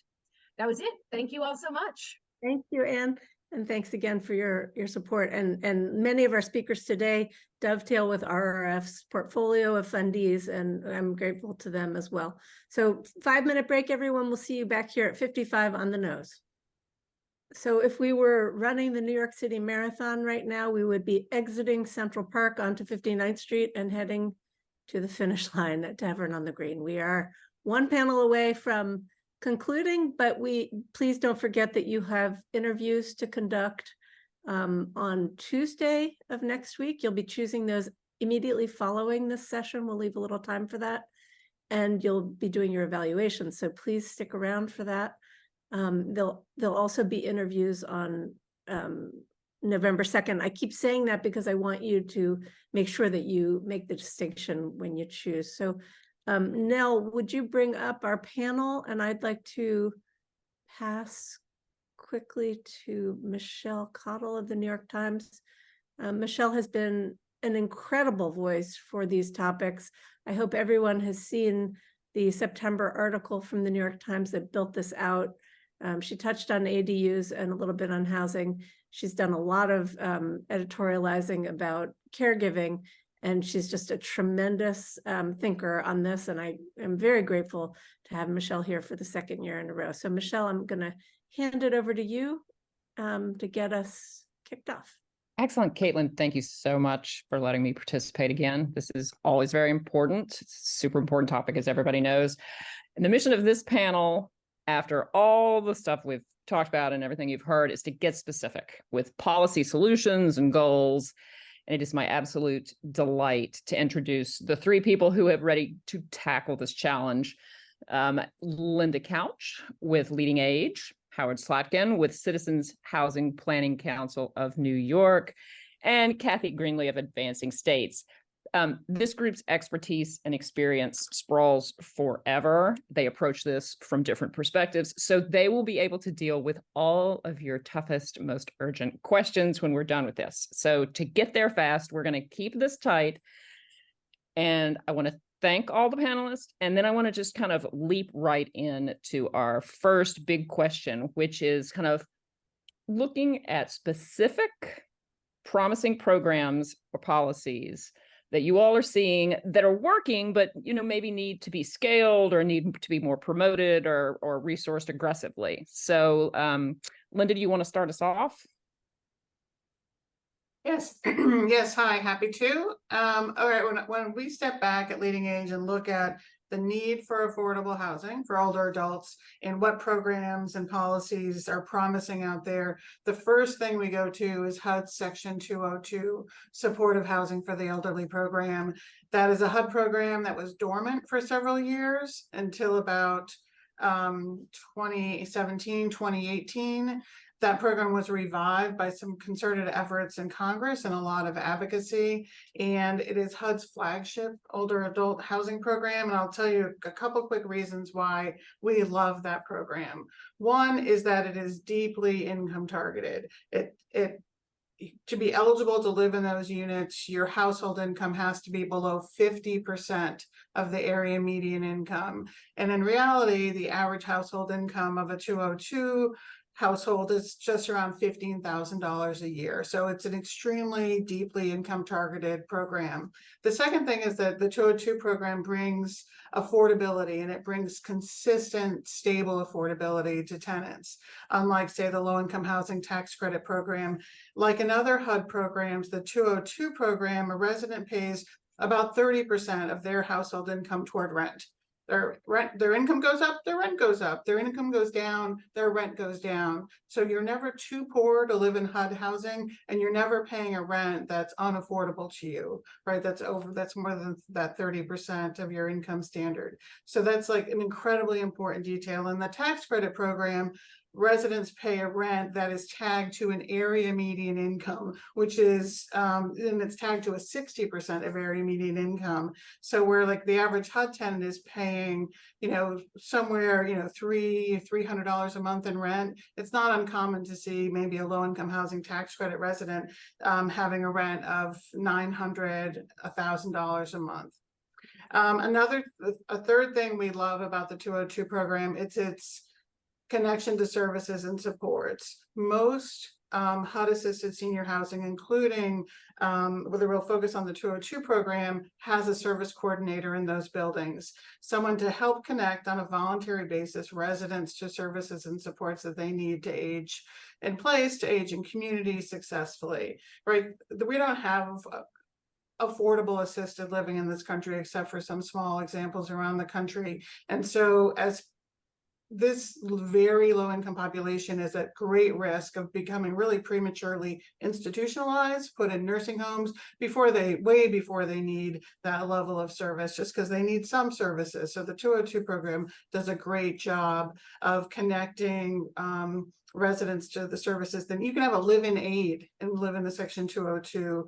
That was it. Thank you all so much. Thank you, Anne. And thanks again for your support. And many of our speakers today dovetail with RRF's portfolio of fundees, and I'm grateful to them as well. So 5-minute break, everyone. We'll see you back here at 55 on the nose. So if we were running the New York City Marathon right now, we would be exiting Central Park onto 59th Street and heading to the finish line at Tavern on the Green. We are one panel away from concluding, but please don't forget that you have interviews to conduct on Tuesday of next week. You'll be choosing those immediately following this session. We'll leave a little time for that. And you'll be doing your evaluation. So please stick around for that. There'll also be interviews on November 2nd. I keep saying that because I want you to make sure that you make the distinction when you choose. So Nell, would you bring up our panel? And I'd like to pass quickly to Michelle Cottle of the New York Times. Michelle has been an incredible voice for these topics. I hope everyone has seen the September article from the New York Times that built this out. She touched on ADUs and a little bit on housing. She's done a lot of editorializing about caregiving, and she's just a tremendous thinker on this. And I am very grateful to have Michelle here for the second year in a row. So Michelle, I'm going to hand it over to you to get us kicked off. Excellent, Caitlin. Thank you so much for letting me participate again. This is always very important. It's a super important topic, as everybody knows. And the mission of this panel, after all the stuff we've talked about and everything you've heard, is to get specific with policy solutions and goals. And it is my absolute delight to introduce the three people who have ready to tackle this challenge. Linda Couch with Leading Age, Howard Slatkin with Citizens Housing Planning Council of New York, and Kathy Greenlee of Advancing States. This group's expertise and experience sprawls forever. They approach this from different perspectives, so they will be able to deal with all of your toughest, most urgent questions when we're done with this. So to get there fast, we're going to keep this tight. And I want to thank all the panelists. And then I want to just kind of leap right in to our first big question, which is kind of looking at specific promising programs or policies that you all are seeing that are working, but maybe need to be scaled or need to be more promoted or resourced aggressively. So Linda, do you want to start us off? Yes, yes, hi, happy to. All right, when we step back at Leading Age and look at the need for affordable housing for older adults and what programs and policies are promising out there, the first thing we go to is HUD's Section 202, Supportive Housing for the Elderly program. That is a HUD program that was dormant for several years until about 2017, 2018. That program was revived by some concerted efforts in Congress and a lot of advocacy, and it is HUD's flagship older adult housing program. And I'll tell you a couple quick reasons why we love that program. One is that it is deeply income targeted. To be eligible to live in those units, your household income has to be below 50% of the area median income. And in reality, the average household income of a 202 household is just around $15,000 a year. So it's an extremely deeply income targeted program. The second thing is that the 202 program brings affordability, and it brings consistent, stable affordability to tenants. Unlike, say, the low income housing tax credit program, like in other HUD programs, the 202 program, a resident pays about 30% of their household income toward rent. Their income goes up, their rent goes up. Their income goes down, their rent goes down. So you're never too poor to live in HUD housing, and you're never paying a rent that's unaffordable to you, right? That's more than that 30% of your income standard. So that's like an incredibly important detail. And the tax credit program residents pay a rent that is tagged to an area median income, which is, and it's tagged to a 60% of area median income. So where like the average HUD tenant is paying, you know, somewhere, you know, $300 a month in rent, it's not uncommon to see maybe a low-income housing tax credit resident having a rent of $900, $1,000 a month. A third thing we love about the 202 program, it's its connection to services and supports. Most HUD assisted senior housing, including with a real focus on the 202 program, has a service coordinator in those buildings, someone to help connect on a voluntary basis residents to services and supports that they need to age in place, to age in community successfully, right? We don't have affordable assisted living in this country, except for some small examples around the country. And so as this very low income population is at great risk of becoming really prematurely institutionalized, put in nursing homes way before they need that level of service, just because they need some services. So the 202 program does a great job of connecting residents to the services. Then you can have a live-in aid and live in the Section 202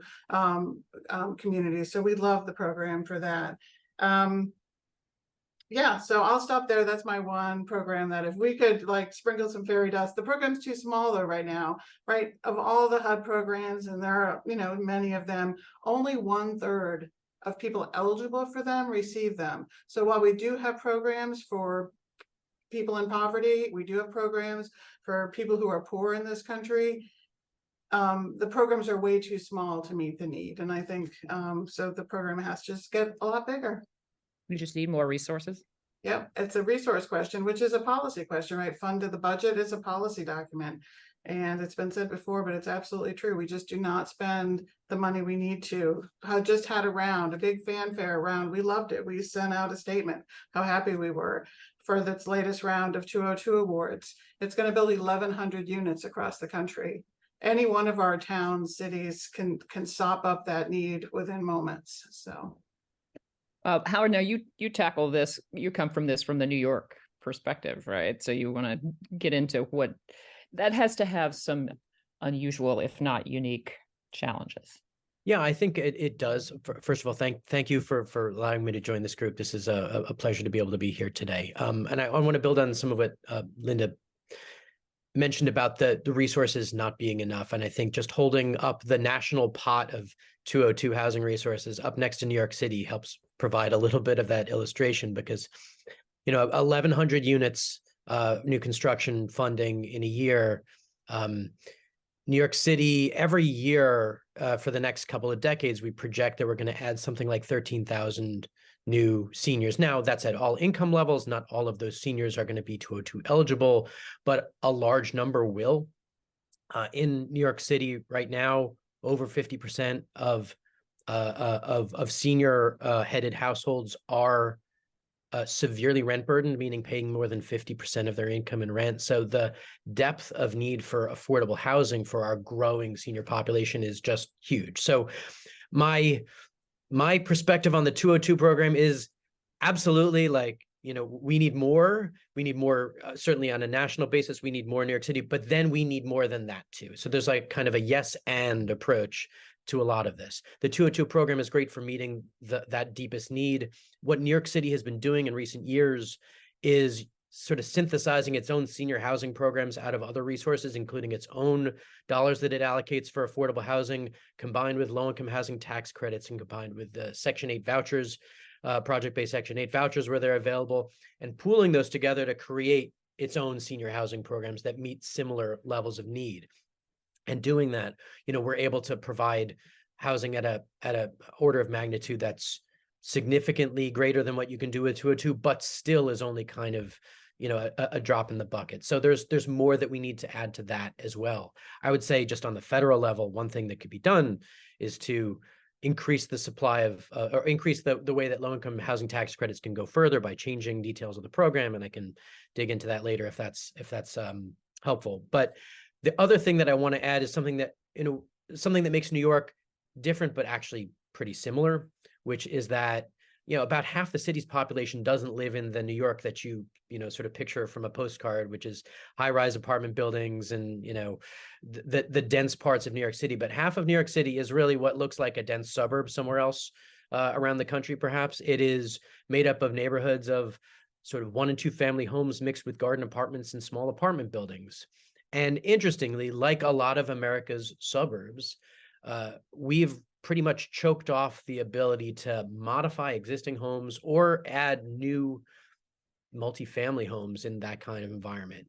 community. So we love the program for that. Yeah, so I'll stop there. That's my one program that if we could like sprinkle some fairy dust. The program's too small though right now, right? Of all the HUD programs, and there are, you know, many of them, only 1/3 of people eligible for them receive them. So while we do have programs for people in poverty, we do have programs for people who are poor in this country. The programs are way too small to meet the need. And I think so the program has to just get a lot bigger. We just need more resources. Yep, it's a resource question, which is a policy question, right? Fund to the budget is a policy document. And it's been said before, but it's absolutely true. We just do not spend the money we need to. I just had a big fanfare round. We loved it. We sent out a statement, how happy we were for this latest round of 202 awards. It's going to build 1,100 units across the country. Any one of our towns, cities can sop up that need within moments, so. Howard, now you tackle this, you come from the New York perspective, right? So you want to get into what that has to have some unusual, if not unique, challenges. Yeah, I think it does. First of all, thank you for allowing me to join this group. This is a pleasure to be able to be here today. And I want to build on some of what Linda mentioned about the resources not being enough. And I think just holding up the national pot of 202 housing resources up next to New York City helps provide a little bit of that illustration, because, you know, 1,100 units, new construction funding in a year. New York City, every year for the next couple of decades, we project that we're going to add something like 13,000 new seniors. Now, that's at all income levels. Not all of those seniors are going to be 202 eligible, but a large number will. In New York City right now, over 50% of senior headed households are severely rent burdened, meaning paying more than 50% of their income in rent. So the depth of need for affordable housing for our growing senior population is just huge. So my perspective on the 202 program is absolutely like, you know, we need more, certainly on a national basis, we need more in New York City, but then we need more than that too. So there's like kind of a yes and approach to a lot of this. The 202 program is great for meeting that deepest need. What New York City has been doing in recent years is sort of synthesizing its own senior housing programs out of other resources, including its own dollars that it allocates for affordable housing, combined with low-income housing tax credits and combined with the Section 8 vouchers, project-based Section 8 vouchers where they're available, and pooling those together to create its own senior housing programs that meet similar levels of need. And doing that, you know, we're able to provide housing at a order of magnitude that's significantly greater than what you can do with 202, but still is only kind of, you know, a drop in the bucket. So there's more that we need to add to that as well. I would say just on the federal level, one thing that could be done is to increase the supply of, or increase the way that low-income housing tax credits can go further by changing details of the program. And I can dig into that later if that's helpful. But the other thing that I want to add is something that, you know, something that makes New York different, but actually pretty similar, which is that, about half the city's population doesn't live in the New York that you sort of picture from a postcard, which is high-rise apartment buildings and, the dense parts of New York City. But half of New York City is really what looks like a dense suburb somewhere else around the country, perhaps. It is made up of neighborhoods of sort of 1 and 2 family homes mixed with garden apartments and small apartment buildings. And interestingly, like a lot of America's suburbs, we've pretty much choked off the ability to modify existing homes or add new multifamily homes in that kind of environment.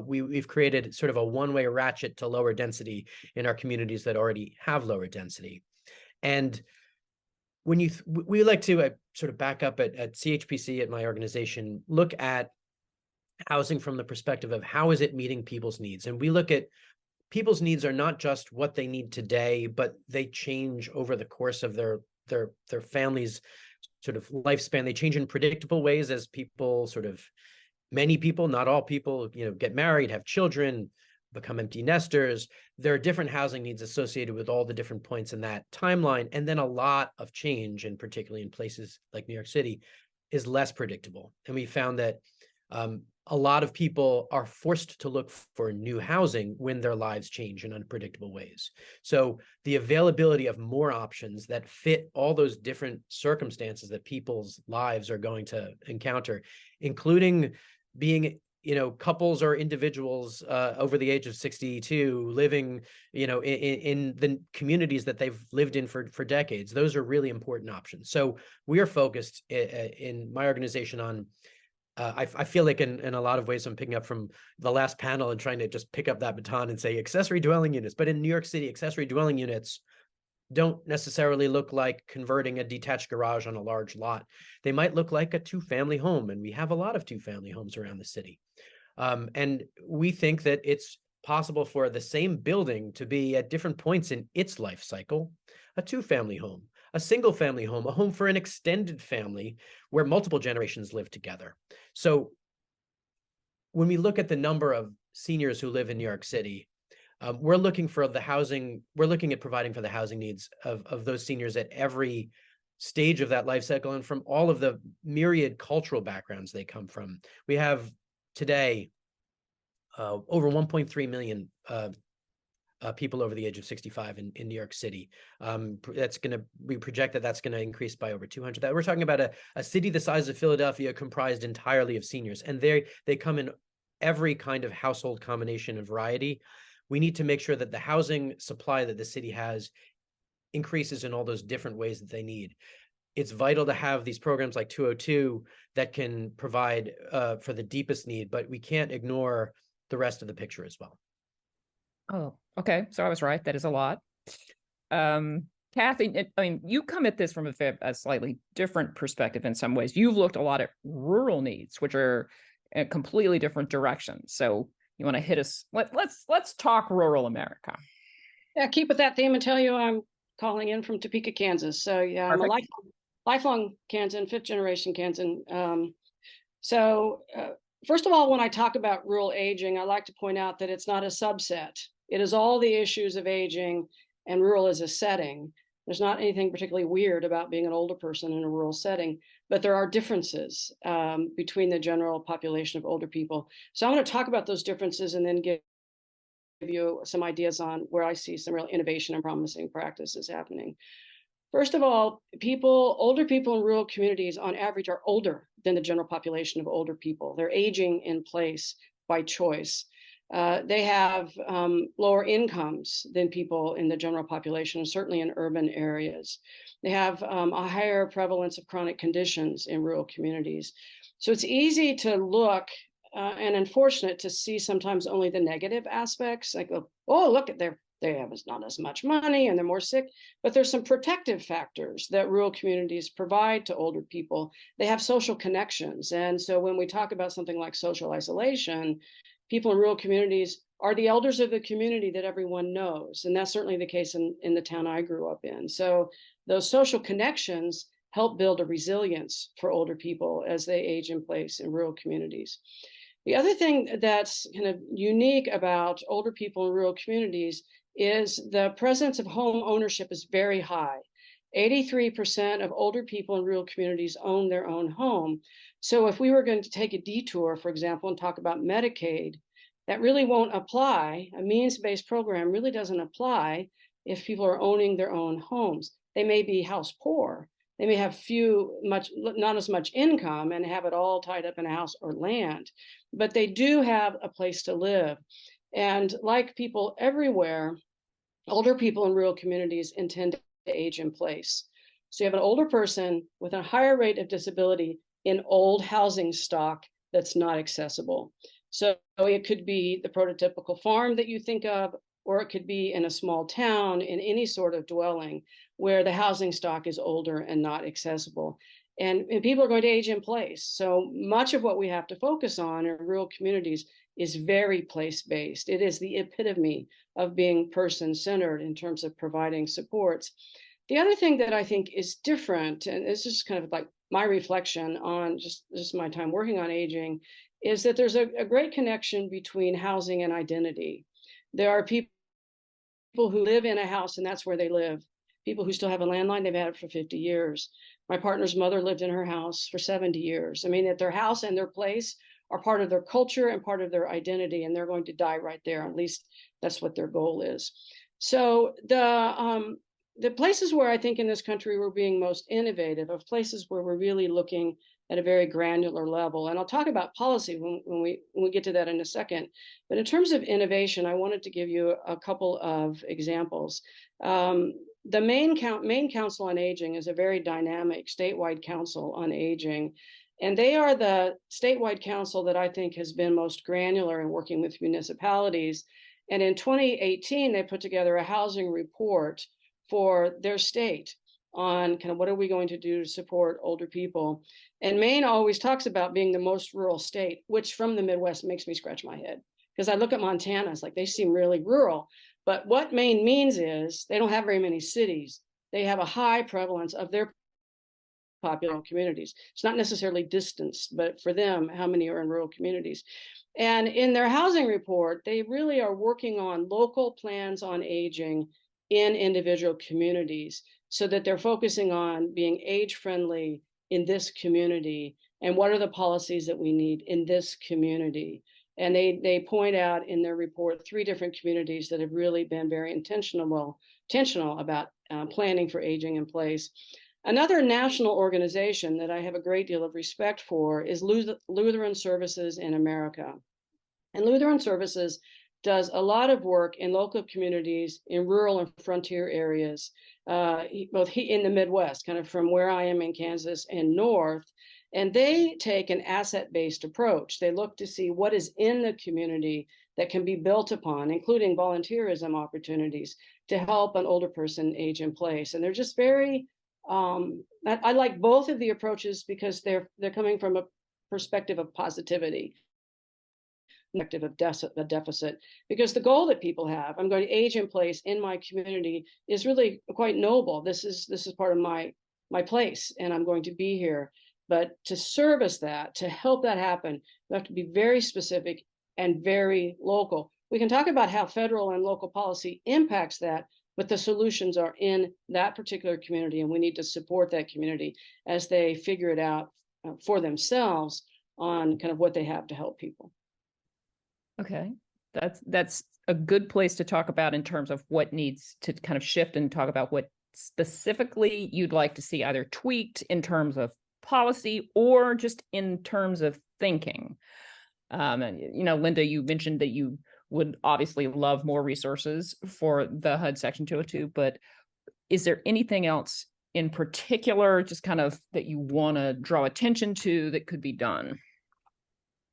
We've created sort of a one-way ratchet to lower density in our communities that already have lower density. And when we like to sort of back up at CHPC, at my organization, look at housing from the perspective of how is it meeting people's needs. And we look at people's needs are not just what they need today, but they change over the course of their family's sort of lifespan. They change in predictable ways as many people, not all people, get married, have children, become empty nesters. There are different housing needs associated with all the different points in that timeline. And then a lot of change, and particularly in places like New York City, is less predictable. And we found that a lot of people are forced to look for new housing when their lives change in unpredictable ways. So the availability of more options that fit all those different circumstances that people's lives are going to encounter, including being, couples or individuals over the age of 62 living, in the communities that they've lived in for decades. Those are really important options. So we are focused in my organization on I feel like in a lot of ways I'm picking up from the last panel and trying to just pick up that baton and say accessory dwelling units. But in New York City, accessory dwelling units don't necessarily look like converting a detached garage on a large lot. They might look like a 2-family home, and we have a lot of 2-family homes around the city. And we think that it's possible for the same building to be at different points in its life cycle, a 2-family home, a single-family home, a home for an extended family where multiple generations live together. So when we look at the number of seniors who live in New York City, we're looking at providing for the housing needs of those seniors at every stage of that life cycle and from all of the myriad cultural backgrounds they come from. We have today over 1.3 million people over the age of 65 in New York City. We project that that's going to increase by over 200. We're talking about a city the size of Philadelphia comprised entirely of seniors, and they come in every kind of household combination and variety. We need to make sure that the housing supply that the city has increases in all those different ways that they need. It's vital to have these programs like 202 that can provide for the deepest need, but we can't ignore the rest of the picture as well. Oh, okay. So I was right. That is a lot. Kathy, you come at this from a slightly different perspective in some ways. You've looked a lot at rural needs, which are in completely different directions. So you want to hit us? Let's talk rural America. Yeah, keep with that theme and tell you I'm calling in from Topeka, Kansas. So yeah, Perfect. I'm a lifelong Kansan, 5th-generation Kansan. First of all, when I talk about rural aging, I like to point out that it's not a subset. It is all the issues of aging, and rural is a setting. There's not anything particularly weird about being an older person in a rural setting, but there are differences between the general population of older people. So I want to talk about those differences and then give you some ideas on where I see some real innovation and promising practices happening. First of all, older people in rural communities on average are older than the general population of older people. They're aging in place by choice. They have lower incomes than people in the general population, certainly in urban areas. They have a higher prevalence of chronic conditions in rural communities. So it's easy to look and unfortunate to see sometimes only the negative aspects, like, oh, look at they have not as much money and they're more sick, but there's some protective factors that rural communities provide to older people. They have social connections. And so when we talk about something like social isolation, people in rural communities are the elders of the community that everyone knows. And that's certainly the case in the town I grew up in. So those social connections help build a resilience for older people as they age in place in rural communities. The other thing that's kind of unique about older people in rural communities is the presence of home ownership is very high. 83% of older people in rural communities own their own home. So if we were going to take a detour, for example, and talk about Medicaid, that really won't apply. A means-based program really doesn't apply if people are owning their own homes. They may be house poor. They may have not as much income and have it all tied up in a house or land, but they do have a place to live. And like people everywhere, older people in rural communities intend to age in place. So you have an older person with a higher rate of disability in old housing stock that's not accessible. So it could be the prototypical farm that you think of, or it could be in a small town, in any sort of dwelling where the housing stock is older and not accessible. And people are going to age in place. So much of what we have to focus on in rural communities is very place-based. It is the epitome of being person-centered in terms of providing supports. The other thing that I think is different, and this is kind of like my reflection on just my time working on aging, is that there's a great connection between housing and identity. There are people who live in a house and that's where they live. People who still have a landline, they've had it for 50 years. My partner's mother lived in her house for 70 years. I mean, that their house and their place are part of their culture and part of their identity, and they're going to die right there. At least that's what their goal is. So the places where I think in this country we're being most innovative, of places where we're really looking at a very granular level. And I'll talk about policy when we get to that in a second. But in terms of innovation, I wanted to give you a couple of examples. The Maine Council on Aging is a very dynamic statewide council on aging. And they are the statewide council that I think has been most granular in working with municipalities. And in 2018, they put together a housing report for their state on kind of what are we going to do to support older people. And Maine always talks about being the most rural state, which from the Midwest makes me scratch my head. Because I look at Montana, it's like they seem really rural. But what Maine means is they don't have very many cities. They have a high prevalence of their popular communities. It's not necessarily distance, but for them, how many are in rural communities? And in their housing report, they really are working on local plans on aging in individual communities so that they're focusing on being age-friendly in this community and what are the policies that we need in this community. And they point out in their report 3 different communities that have really been very intentional about planning for aging in place. Another national organization that I have a great deal of respect for is Lutheran Services in America. And Lutheran Services does a lot of work in local communities in rural and frontier areas, both in the Midwest, kind of from where I am in Kansas and north. And they take an asset-based approach. They look to see what is in the community that can be built upon, including volunteerism opportunities to help an older person age in place. And they're just very, I like both of the approaches because they're coming from a perspective of positivity, perspective of the deficit, because the goal that people have, I'm going to age in place in my community, is really quite noble. This is part of my place, and I'm going to be here. But to service that, to help that happen, you have to be very specific and very local. We can talk about how federal and local policy impacts that, but the solutions are in that particular community, and we need to support that community as they figure it out for themselves on kind of what they have to help people. Okay, that's a good place to talk about in terms of what needs to kind of shift and talk about what specifically you'd like to see either tweaked in terms of policy or just in terms of thinking. And Linda, you mentioned that you would obviously love more resources for the HUD Section 202, but is there anything else in particular just kind of that you want to draw attention to that could be done?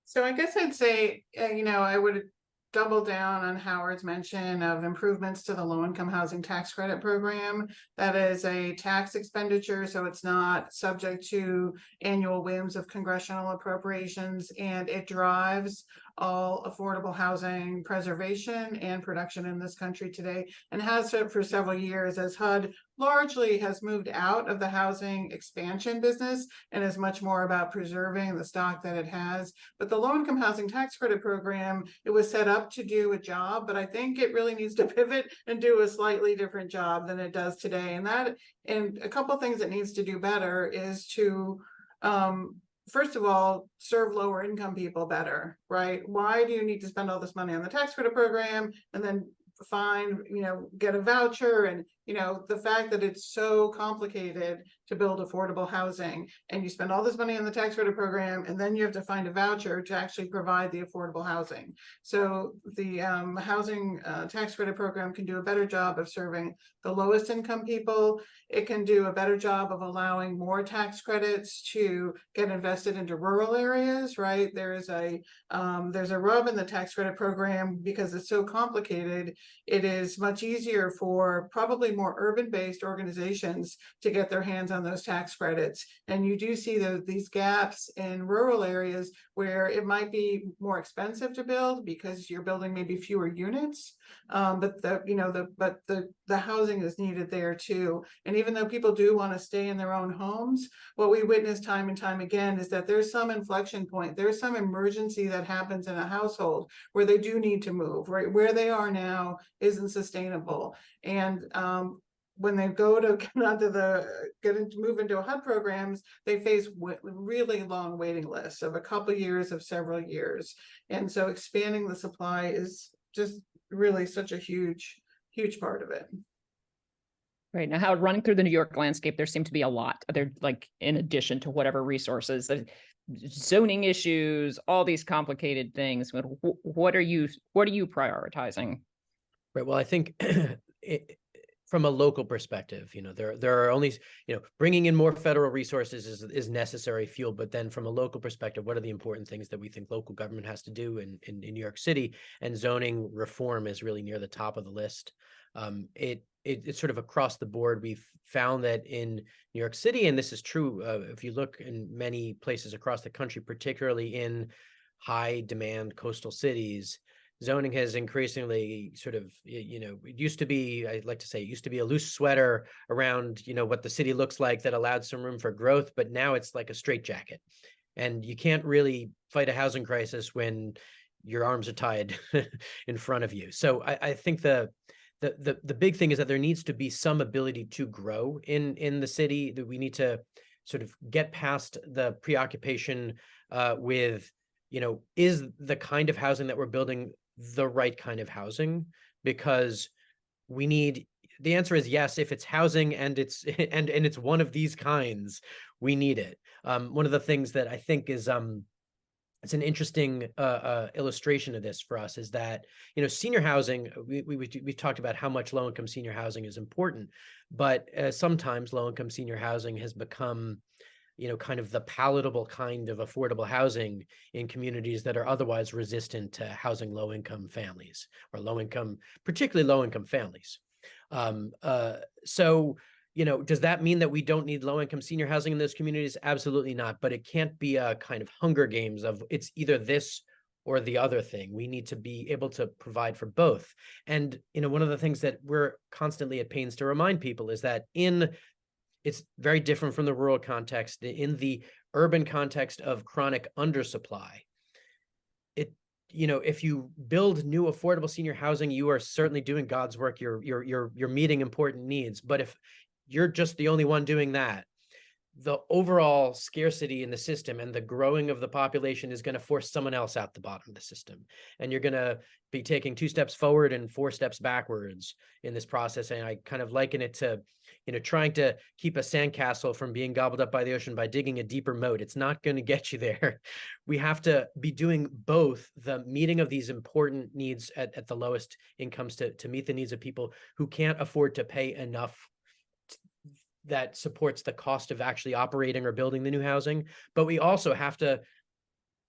So I guess I'd say, I would double down on Howard's mention of improvements to the low-income housing tax credit program. That is a tax expenditure, so it's not subject to annual whims of congressional appropriations, and it drives all affordable housing preservation and production in this country today, and has for several years, as HUD largely has moved out of the housing expansion business and is much more about preserving the stock that it has. But the low-income housing tax credit program, it was set up to do a job, but I think it really needs to pivot and do a slightly different job than it does today. And a couple of things it needs to do better is to first of all, serve lower income people better, right? Why do you need to spend all this money on the tax credit program and then get a voucher? And, the fact that it's so complicated to build affordable housing, and you spend all this money on the tax credit program, and then you have to find a voucher to actually provide the affordable housing. So the housing tax credit program can do a better job of serving the lowest income people. It can do a better job of allowing more tax credits to get invested into rural areas, right? There's a rub in the tax credit program because it's so complicated. It is much easier for probably more urban-based organizations to get their hands on those tax credits. And you do see these gaps in rural areas where it might be more expensive to build because you're building maybe fewer units, but the housing is needed there too. And even though people do want to stay in their own homes, what we witness time and time again is that there's some inflection point, there's some emergency that happens in a household where they do need to move, right? Where they are now isn't sustainable. And when they go to move into HUD programs, they face really long waiting lists of a couple of years, of several years. And so expanding the supply is just really such a huge part of it. Right. Now, Howard, running through the New York landscape, there seem to be a lot. They're like, in addition to whatever resources, zoning issues, all these complicated things. What are you prioritizing? Right. Well, I think from a local perspective, there are only, bringing in more federal resources is necessary fuel. But then from a local perspective, what are the important things that we think local government has to do in New York City? And zoning reform is really near the top of the list. It's sort of across the board. We've found that in New York City, and this is true if you look in many places across the country, particularly in high demand coastal cities, zoning has increasingly sort of, it used to be, I'd like to say, it used to be a loose sweater around, what the city looks like that allowed some room for growth, but now it's like a straitjacket. And you can't really fight a housing crisis when your arms are tied in front of you. So I think the big thing is that there needs to be some ability to grow in the city, that we need to sort of get past the preoccupation with, is the kind of housing that we're building the right kind of housing? Because the answer is yes, if it's housing and it's and it's one of these kinds, we need it. One of the things that I think is it's an interesting illustration of this for us is that, senior housing, we've talked about how much low-income senior housing is important, but sometimes low-income senior housing has become, kind of the palatable kind of affordable housing in communities that are otherwise resistant to housing low-income families or particularly low-income families. So, does that mean that we don't need low-income senior housing in those communities? Absolutely not. But it can't be a kind of Hunger Games of it's either this or the other thing. We need to be able to provide for both. And, one of the things that we're constantly at pains to remind people is that it's very different from the rural context. In the urban context of chronic undersupply, if you build new affordable senior housing, you are certainly doing God's work. You're meeting important needs. But if you're just the only one doing that, the overall scarcity in the system and the growing of the population is going to force someone else out the bottom of the system. And you're going to be taking 2 steps forward and 4 steps backwards in this process. And I kind of liken it to, trying to keep a sandcastle from being gobbled up by the ocean by digging a deeper moat. It's not going to get you there. We have to be doing both the meeting of these important needs at the lowest incomes to meet the needs of people who can't afford to pay enough that supports the cost of actually operating or building the new housing. But we also have to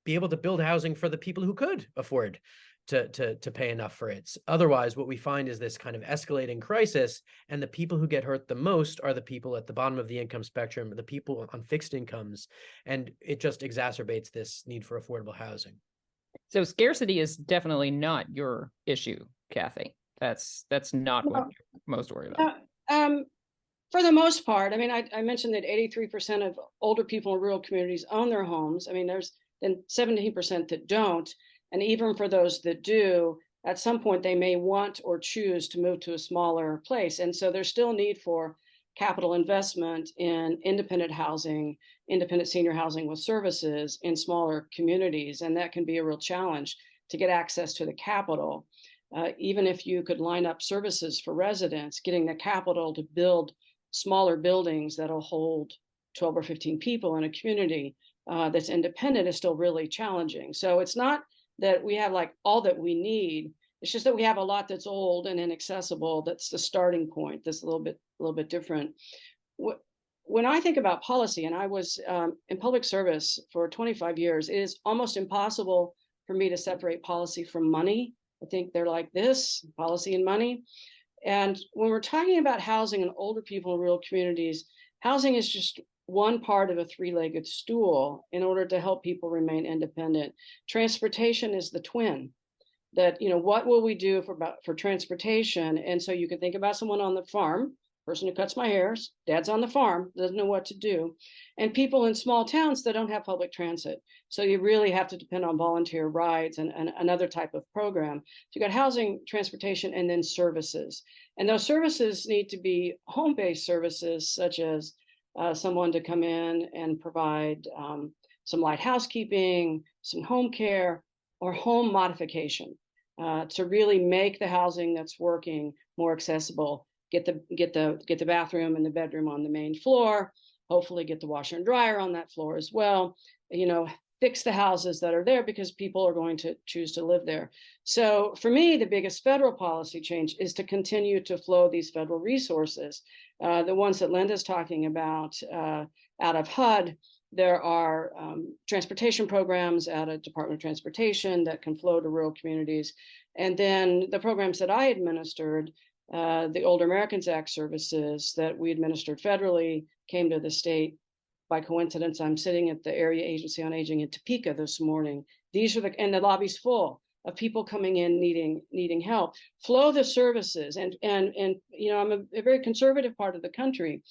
be able to build housing for the people who could afford to pay enough for it. Otherwise, what we find is this kind of escalating crisis, and the people who get hurt the most are the people at the bottom of the income spectrum, the people on fixed incomes, and it just exacerbates this need for affordable housing. So scarcity is definitely not your issue, Kathy. That's not what Well, you're most worried about. For the most part, I mean, I mentioned that 83% of older people in rural communities own their homes. I mean, there's then 17% that don't. And even for those that do, at some point they may want or choose to move to a smaller place. And so there's still need for capital investment in independent housing, independent senior housing with services in smaller communities. And that can be a real challenge to get access to the capital. Even if you could line up services for residents, getting the capital to build smaller buildings that'll hold 12 or 15 people in a community that's independent is still really challenging. So it's not that we have like all that we need. It's just that we have a lot that's old and inaccessible. That's the starting point. That's a little bit different. When I think about policy, and I was in public service for 25 years, it is almost impossible for me to separate policy from money. I think they're like this, policy and money. And when we're talking about housing and older people in rural communities, housing is just one part of a three-legged stool in order to help people remain independent. Transportation is the twin. That, you know, what will we do for transportation? And so you can think about someone on the farm, person who cuts my hair, dad's on the farm, doesn't know what to do, and people in small towns that don't have public transit. So you really have to depend on volunteer rides and another type of program. So you got housing, transportation, and then services. And those services need to be home-based services, such as someone to come in and provide some light housekeeping, some home care, or home modification to really make the housing that's working more accessible. Get the bathroom and the bedroom on the main floor. Hopefully, get the washer and dryer on that floor as well. You know, fix the houses that are there because people are going to choose to live there. So for me, the biggest federal policy change is to continue to flow these federal resources, the ones that Linda's talking about out of HUD. There are transportation programs out of Department of Transportation that can flow to rural communities. And then the programs that I administered, the Older Americans Act services that we administered federally came to the state. By coincidence, I'm sitting at the Area Agency on Aging in Topeka this morning. These are and the lobby's full of people coming in needing help. Flow the services, and you know, I'm a very conservative part of the country.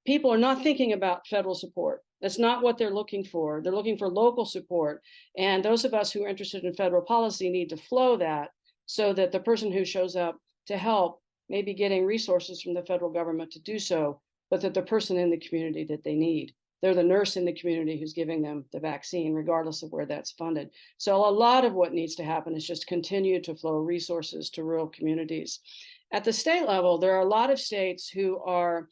People are not thinking about federal support. That's not what they're looking for. They're looking for local support. And those of us who are interested in federal policy need to flow that so that the person who shows up to help may be getting resources from the federal government to do so, but that the person in the community that they need, they're the nurse in the community who's giving them the vaccine, regardless of where that's funded. So a lot of what needs to happen is just continue to flow resources to rural communities. At the state level, there are a lot of states who are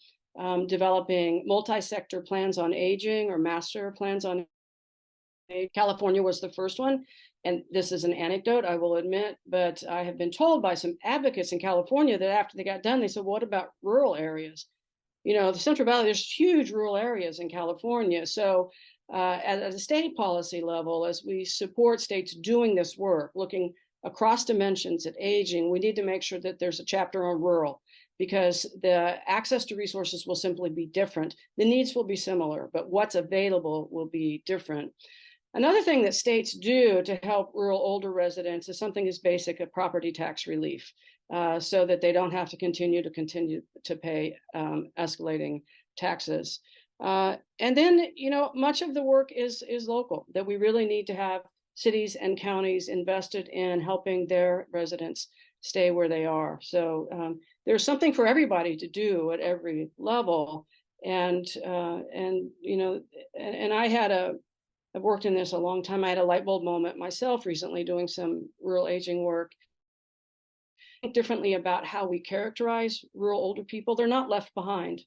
developing multi-sector plans on aging or master plans on aging. California was the first one. And this is an anecdote, I will admit, but I have been told by some advocates in California that after they got done, they said, what about rural areas? You know, the Central Valley, there's huge rural areas in California. So at a state policy level, as we support states doing this work, looking across dimensions at aging, we need to make sure that there's a chapter on rural, because the access to resources will simply be different. The needs will be similar, but what's available will be different. Another thing that states do to help rural older residents is something as basic as property tax relief, so that they don't have to continue to pay escalating taxes. And then, you know, much of the work is local, that we really need to have cities and counties invested in helping their residents stay where they are. So there's something for everybody to do at every level. And you know, and I've worked in this a long time. I had a light bulb moment myself recently doing some rural aging work. Think differently about how we characterize rural older people. They're not left behind.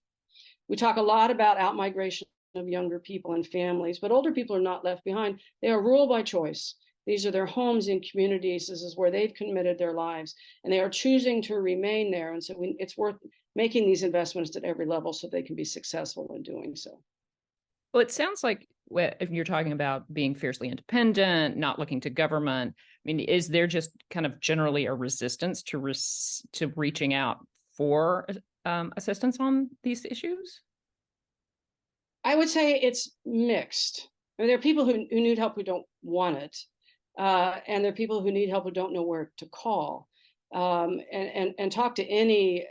We talk a lot about outmigration of younger people and families, but older people are not left behind. They are rural by choice. These are their homes and communities. This is where they've committed their lives, and they are choosing to remain there. And so it's worth making these investments at every level so they can be successful in doing so. Well, it sounds like if you're talking about being fiercely independent, not looking to government, I mean, is there just kind of generally a resistance to reaching out for assistance on these issues? I would say it's mixed. I mean, there are people who need help who don't want it. And there are people who need help who don't know where to call. And talk to any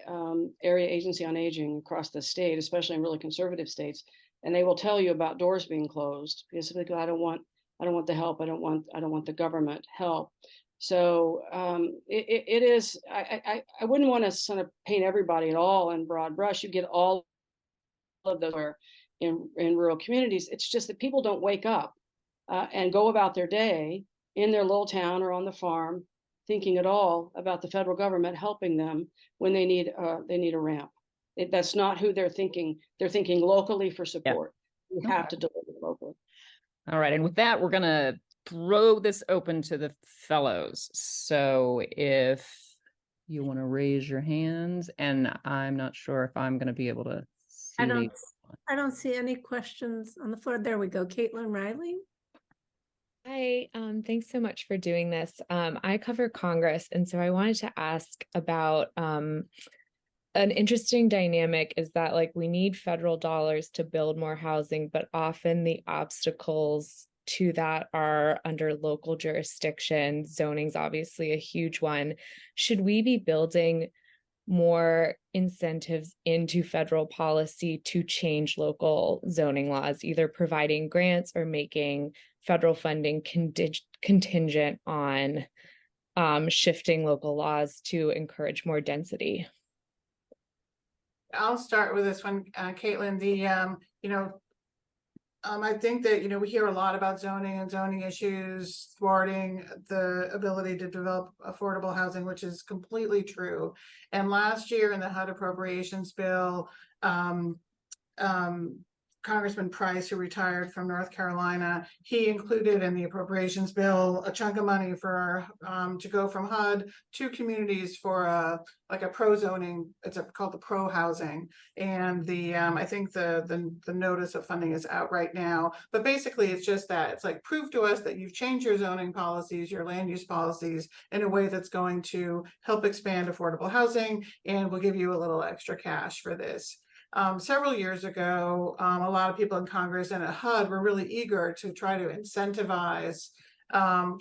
area agency on aging across the state, especially in really conservative states, and they will tell you about doors being closed because people go, I don't want the help. I don't want the government help. So it is. I wouldn't want to sort of paint everybody at all in broad brush. You get all of those where in rural communities. It's just that people don't wake up and go about their day in their little town or on the farm thinking at all about the federal government helping them when they need a ramp. That's not who they're thinking. They're thinking locally for support. We have to deliver locally. All right, and with that, we're gonna throw this open to the fellows. So if you want to raise your hands, and I'm not sure if I'm gonna be able to see. I don't see any questions on the floor. There we go. Caitlin Riley. Hi, thanks so much for doing this. I cover Congress, and so I wanted to ask about an interesting dynamic is that like we need federal dollars to build more housing, but often the obstacles to that are under local jurisdiction. Zoning's obviously a huge one. Should we be building more incentives into federal policy to change local zoning laws, either providing grants or making federal funding contingent on shifting local laws to encourage more density? I'll start with this one, Caitlin. I think that, we hear a lot about zoning and zoning issues thwarting the ability to develop affordable housing, which is completely true. And last year in the HUD appropriations bill, Congressman Price, who retired from North Carolina, he included in the appropriations bill a chunk of money for to go from HUD to communities for a pro zoning. It's called the pro housing, and I think the notice of funding is out right now. But basically, it's just that it's like prove to us that you've changed your zoning policies, your land use policies in a way that's going to help expand affordable housing, and we'll give you a little extra cash for this. Several years ago, a lot of people in Congress and at HUD were really eager to try to incentivize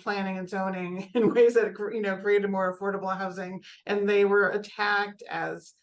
planning and zoning in ways that created more affordable housing, and they were attacked as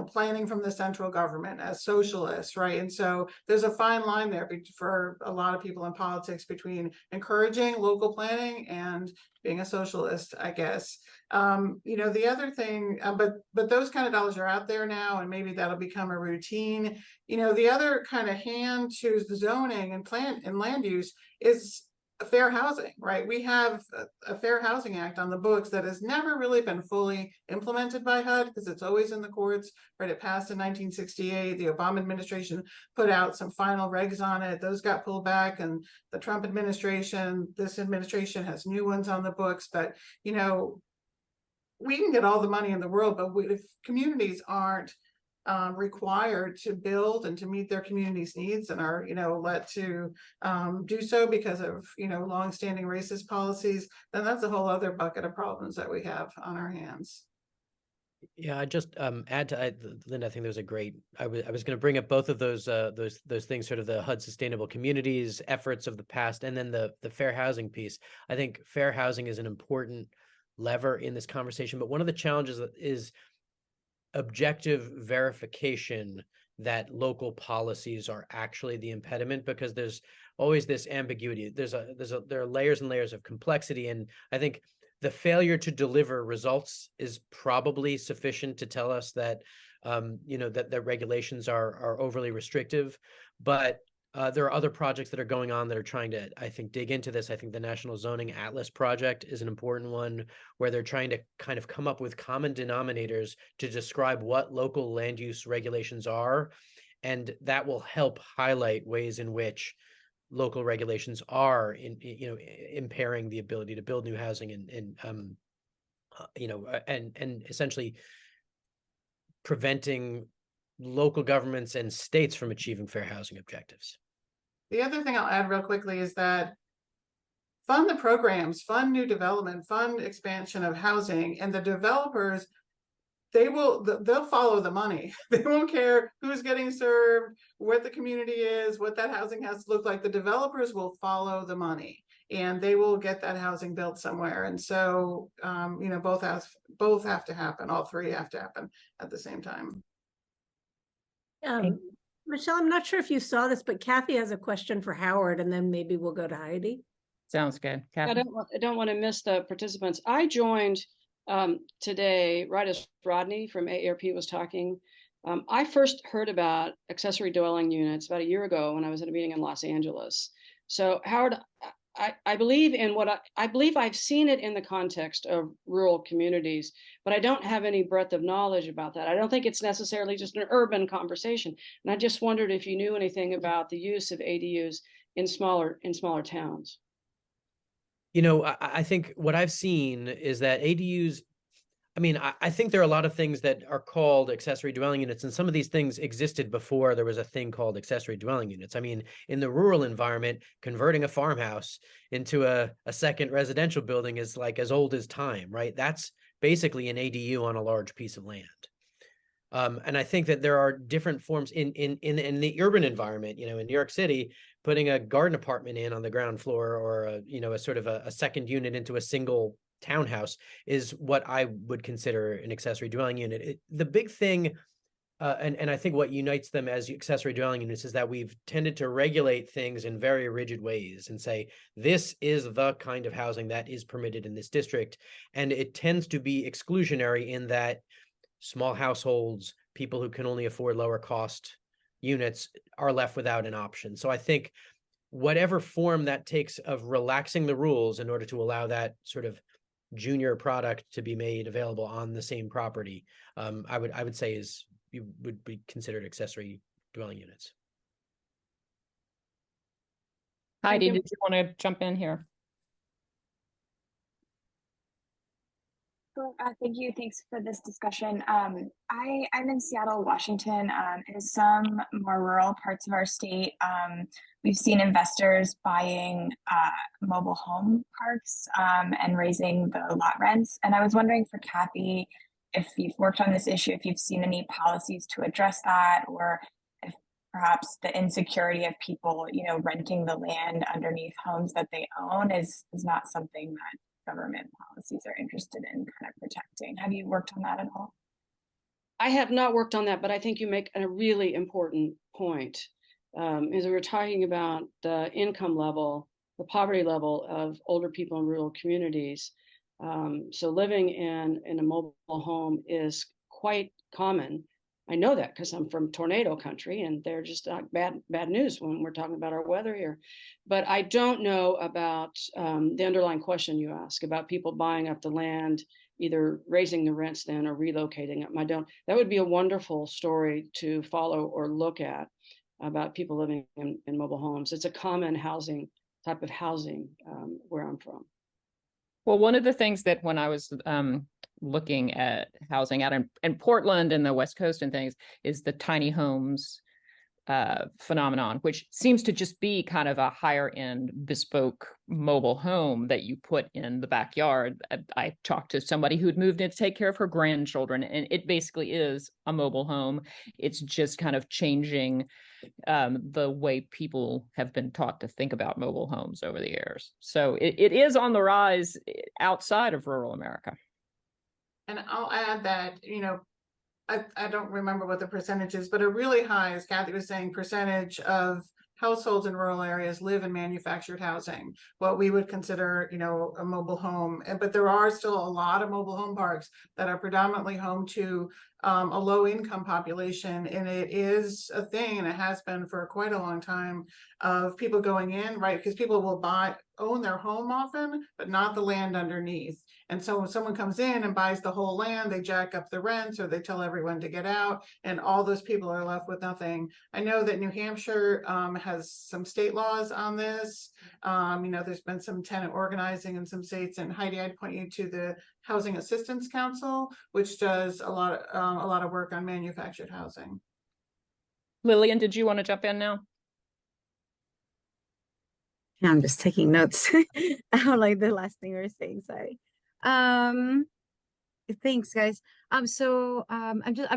planning from the central government, as socialists, right? And so there's a fine line there for a lot of people in politics between encouraging local planning and being a socialist, I guess. The other thing, but those kind of dollars are out there now, and maybe that'll become a routine. The other kind of hand to the zoning and land use is fair housing, right? We have a Fair Housing Act on the books that has never really been fully implemented by HUD because it's always in the courts, right? It passed in 1968. The Obama administration put out some final regs on it. Those got pulled back, and the Trump administration, this administration has new ones on the books. But, we can get all the money in the world, but if communities aren't required to build and to meet their community's needs and are let to do so because of longstanding racist policies, then that's a whole other bucket of problems that we have on our hands. Yeah, I just add to Linda. I think there's a great. I was going to bring up both of those things, sort of the HUD sustainable communities efforts of the past, and then the fair housing piece. I think fair housing is an important lever in this conversation, but one of the challenges is objective verification that local policies are actually the impediment, because there's always this ambiguity. There are layers and layers of complexity, and I think the failure to deliver results is probably sufficient to tell us that that regulations are overly restrictive. But there are other projects that are going on that are trying to, I think, dig into this. I think the National Zoning Atlas Project is an important one, where they're trying to kind of come up with common denominators to describe what local land use regulations are. And that will help highlight ways in which local regulations are impairing the ability to build new housing and essentially preventing local governments and states from achieving fair housing objectives. The other thing I'll add real quickly is that fund the programs, fund new development, fund expansion of housing, and the developers they'll follow the money. They won't care who's getting served, what the community is, what that housing has to look like. The developers will follow the money and they will get that housing built somewhere. And so, you know, both have to happen. All three have to happen at the same time. Michelle, I'm not sure if you saw this, but Kathy has a question for Howard, and then maybe we'll go to Heidi. Sounds good. I Kathy? don't want to miss the participants. I joined today, right as Rodney from AARP was talking. I first heard about accessory dwelling units about a year ago when I was at a meeting in Los Angeles. So Howard, I believe in I believe I've seen it in the context of rural communities, but I don't have any breadth of knowledge about that. I don't think it's necessarily just an urban conversation. And I just wondered if you knew anything about the use of ADUs in smaller towns. You know, I think what I've seen is that ADUs, I mean, I think there are a lot of things that are called accessory dwelling units, and some of these things existed before there was a thing called accessory dwelling units. I mean, in the rural environment, converting a farmhouse into a second residential building is like as old as time, right? That's basically an ADU on a large piece of land. And I think that there are different forms in the urban environment, you know, in New York City, putting a garden apartment in on the ground floor, or a sort of a second unit into a single townhouse is what I would consider an accessory dwelling unit. The big thing, and I think what unites them as accessory dwelling units, is that we've tended to regulate things in very rigid ways and say, this is the kind of housing that is permitted in this district. And it tends to be exclusionary in that small households, people who can only afford lower cost units, are left without an option. So I think whatever form that takes of relaxing the rules in order to allow that sort of junior product to be made available on the same property, I would say would be considered accessory dwelling units. Heidi, did you want to jump in here? Thank you. Thanks for this discussion. I'm in Seattle, Washington. In some more rural parts of our state, we've seen investors buying mobile home parks and raising the lot rents. And I was wondering for Kathy, if you've worked on this issue, if you've seen any policies to address that, or if perhaps the insecurity of people, you know, renting the land underneath homes that they own is not something that government policies are interested in kind of protecting. Have you worked on that at all? I have not worked on that, but I think you make a really important point. As we were talking about the income level, the poverty level of older people in rural communities. So living in a mobile home is quite common. I know that because I'm from tornado country, and they're just bad news when we're talking about our weather here. But I don't know about the underlying question you ask about people buying up the land, either raising the rents then or relocating them. That would be a wonderful story to follow or look at about people living in mobile homes. It's a common type of housing where I'm from. Well, one of the things that when I was looking at housing out in Portland and the West Coast and things is the tiny homes phenomenon, which seems to just be kind of a higher end bespoke mobile home that you put in the backyard. I talked to somebody who'd moved in to take care of her grandchildren, and it basically is a mobile home. It's just kind of changing the way people have been taught to think about mobile homes over the years. So it is on the rise outside of rural America. And I'll add that, you know, I don't remember what the percentage is, but a really high, as Kathy was saying, percentage of households in rural areas live in manufactured housing, what we would consider, you know, a mobile home. But there are still a lot of mobile home parks that are predominantly home to a low income population. And it is a thing, and it has been for quite a long time, of people going in, right? Because people will own their home often, but not the land underneath. And so when someone comes in and buys the whole land, they jack up the rents, or they tell everyone to get out, and all those people are left with nothing. I know that New Hampshire has some state laws on this. You know, there's been some tenant organizing in some states, and Heidi, I'd point you to the Housing Assistance Council, which does a lot of work on manufactured housing. Lillian, did you want to jump in now? I'm just taking notes. I don't like the last thing you were saying, sorry. Thanks, guys. I'm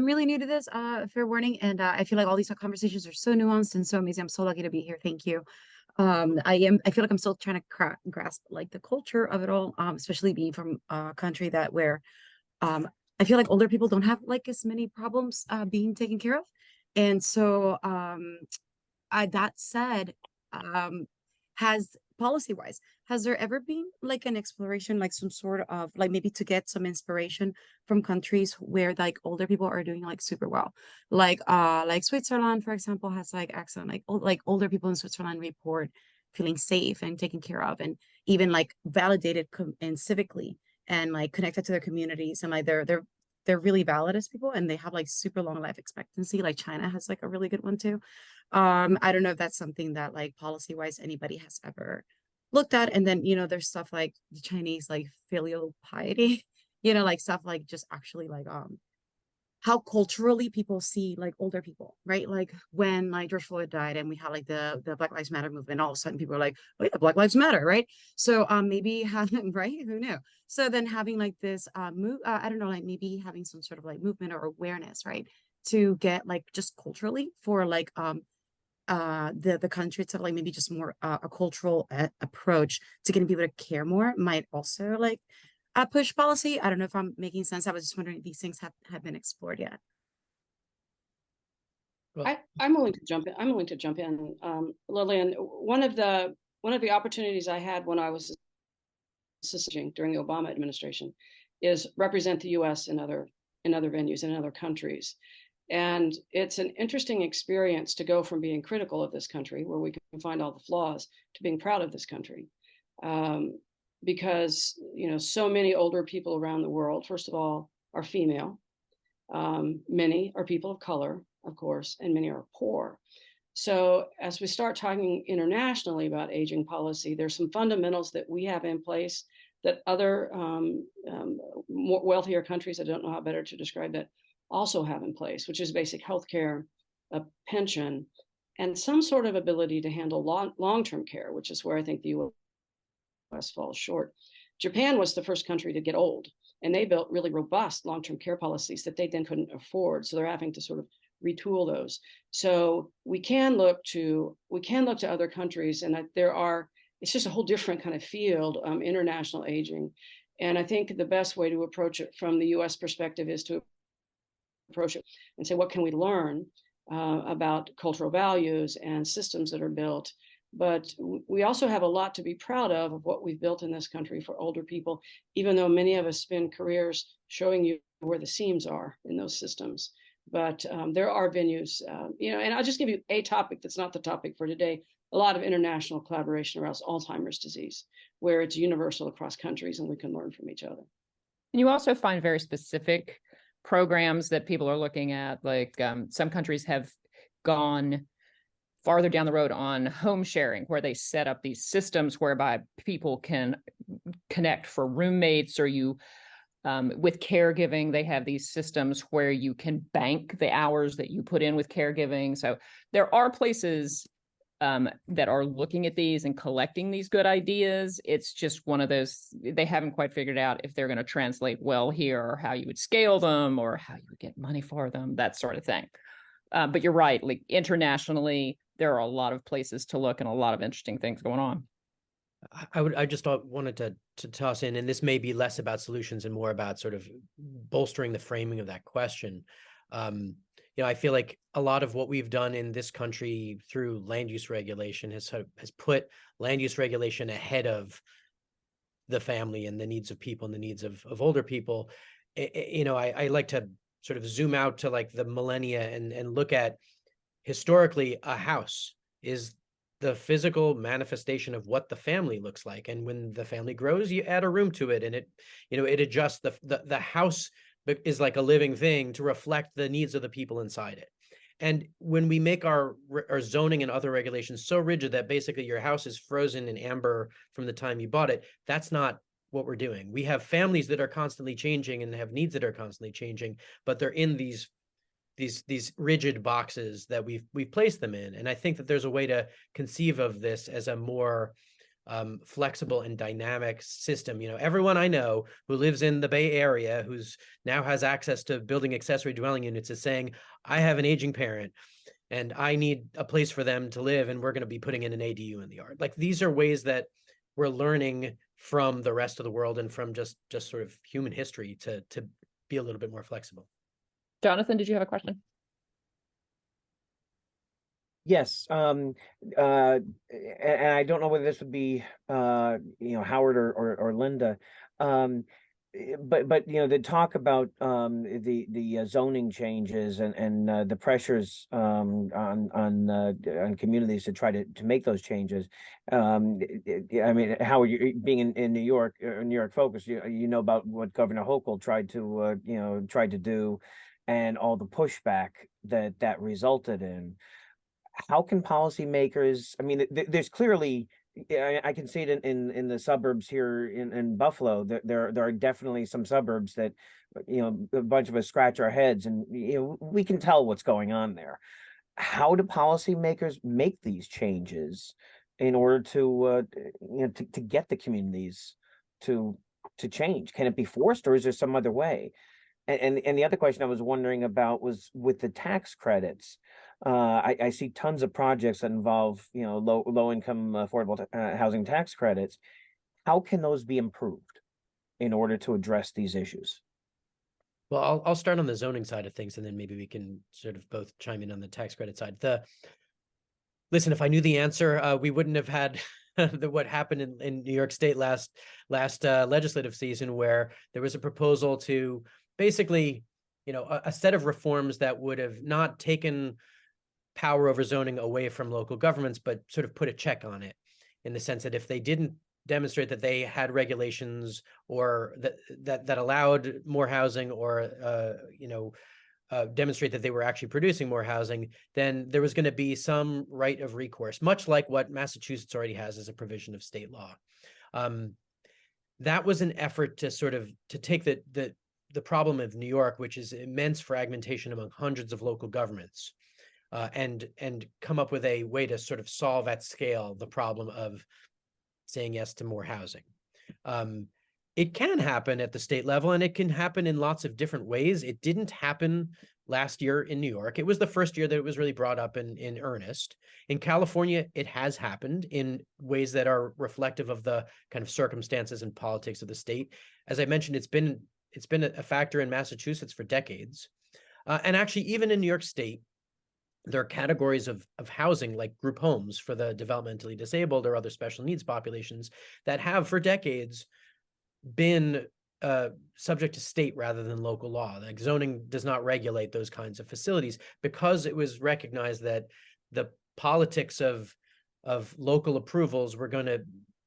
really new to this, fair warning, and I feel like all these conversations are so nuanced and so amazing. I'm so lucky to be here. Thank you. I feel like I'm still trying to grasp like the culture of it all, especially being from a country where I feel like older people don't have like as many problems being taken care of. And so that said, has policy wise, has there ever been like an exploration, like some sort of like maybe to get some inspiration from countries where like older people are doing like super well, like Switzerland, for example, has like excellent like older people in Switzerland report feeling safe and taken care of, and even like validated and civically and like connected to their communities, and like they're really valid as people, and they have like super long life expectancy. Like China has like a really good one too. I don't know if that's something that like policy wise anybody has ever looked at. And then, there's stuff like the Chinese like filial piety, like stuff like just actually like how culturally people see like older people, right? Like when like George Floyd died and we had like the Black Lives Matter movement, all of a sudden people are like, oh yeah, Black Lives Matter, right? So maybe having, right, who knew? So then having like this I don't know, like maybe having some sort of like movement or awareness, right, to get like just culturally for like the country itself, like maybe just more a cultural approach to getting people to care more might also like push policy. I don't know if I'm making sense. I was just wondering if these things have been explored yet. I'm willing to jump in. I'm willing to jump in, Lillian. One of the opportunities I had when I was assisting during the Obama administration is represent the U.S. in other venues in other countries. And it's an interesting experience to go from being critical of this country, where we can find all the flaws, to being proud of this country. Because, so many older people around the world, first of all, are female. Many are people of color, of course, and many are poor. So as we start talking internationally about aging policy, there's some fundamentals that we have in place that other more wealthier countries, I don't know how better to describe that, also have in place, which is basic healthcare, a pension, and some sort of ability to handle long-term care, which is where I think the U.S. falls short. Japan was the first country to get old, and they built really robust long-term care policies that they then couldn't afford. So they're having to sort of retool those. So we can look to other countries, and it's just a whole different kind of field, international aging. And I think the best way to approach it from the U.S. perspective is to approach it and say, what can we learn about cultural values and systems that are built? But we also have a lot to be proud of what we've built in this country for older people, even though many of us spend careers showing you where the seams are in those systems. But there are venues, and I'll just give you a topic that's not the topic for today, a lot of international collaboration around Alzheimer's disease, where it's universal across countries and we can learn from each other. And you also find very specific programs that people are looking at, like some countries have gone farther down the road on home sharing, where they set up these systems whereby people can connect for roommates, or with caregiving, they have these systems where you can bank the hours that you put in with caregiving. So there are places that are looking at these and collecting these good ideas. It's just one of those, they haven't quite figured out if they're going to translate well here, or how you would scale them, or how you would get money for them, that sort of thing. But you're right, like internationally, there are a lot of places to look and a lot of interesting things going on. I just wanted to toss in, and this may be less about solutions and more about sort of bolstering the framing of that question. I feel like a lot of what we've done in this country through land use regulation has put land use regulation ahead of the family and the needs of people and the needs of older people. I like to sort of zoom out to like the millennia and look at, historically, a house is the physical manifestation of what the family looks like. And when the family grows, you add a room to it, and it adjusts. The house is like a living thing to reflect the needs of the people inside it. And when we make our zoning and other regulations so rigid that basically your house is frozen in amber from the time you bought it, that's not what we're doing. We have families that are constantly changing and have needs that are constantly changing, but they're in these rigid boxes that we've placed them in. And I think that there's a way to conceive of this as a more flexible and dynamic system. You know, everyone I know who lives in the Bay Area, who's now has access to building accessory dwelling units, is saying, I have an aging parent and I need a place for them to live, and we're going to be putting in an ADU in the yard. Like, these are ways that we're learning from the rest of the world and from just sort of human history to be a little bit more flexible. Jonathan, did you have a question? Yes, and I don't know whether this would be Howard or Linda, but the talk about the zoning changes and the pressures on communities to try to make those changes. I mean, Howard, you being in New York, New York focused, you know about what Governor Hochul tried to do, and all the pushback that resulted in. How can policymakers, I mean, there's clearly, I can see it in the suburbs here in Buffalo, there are definitely some suburbs that, a bunch of us scratch our heads and, we can tell what's going on there. How do policymakers make these changes in order to get the communities to change? Can it be forced, or is there some other way? And the other question I was wondering about was with the tax credits. I see tons of projects that involve, low income affordable housing tax credits. How can those be improved in order to address these issues? Well, I'll start on the zoning side of things, and then maybe we can sort of both chime in on the tax credit side. Listen, if I knew the answer, we wouldn't have had what happened in New York State last legislative season, where there was a proposal to basically, a set of reforms that would have not taken power over zoning away from local governments, but sort of put a check on it, in the sense that if they didn't demonstrate that they had regulations or that allowed more housing, or demonstrate that they were actually producing more housing, then there was going to be some right of recourse, much like what Massachusetts already has as a provision of state law. That was an effort to sort of take the problem of New York, which is immense fragmentation among hundreds of local governments, and come up with a way to sort of solve at scale the problem of saying yes to more housing. It can happen at the state level, and it can happen in lots of different ways. It didn't happen last year in New York. It was the first year that it was really brought up in earnest. In California, it has happened in ways that are reflective of the kind of circumstances and politics of the state. As I mentioned, it's been a factor in Massachusetts for decades. And actually, even in New York State, there are categories of housing, like group homes for the developmentally disabled or other special needs populations, that have for decades been subject to state rather than local law. Like, zoning does not regulate those kinds of facilities, because it was recognized that the politics of local approvals were going to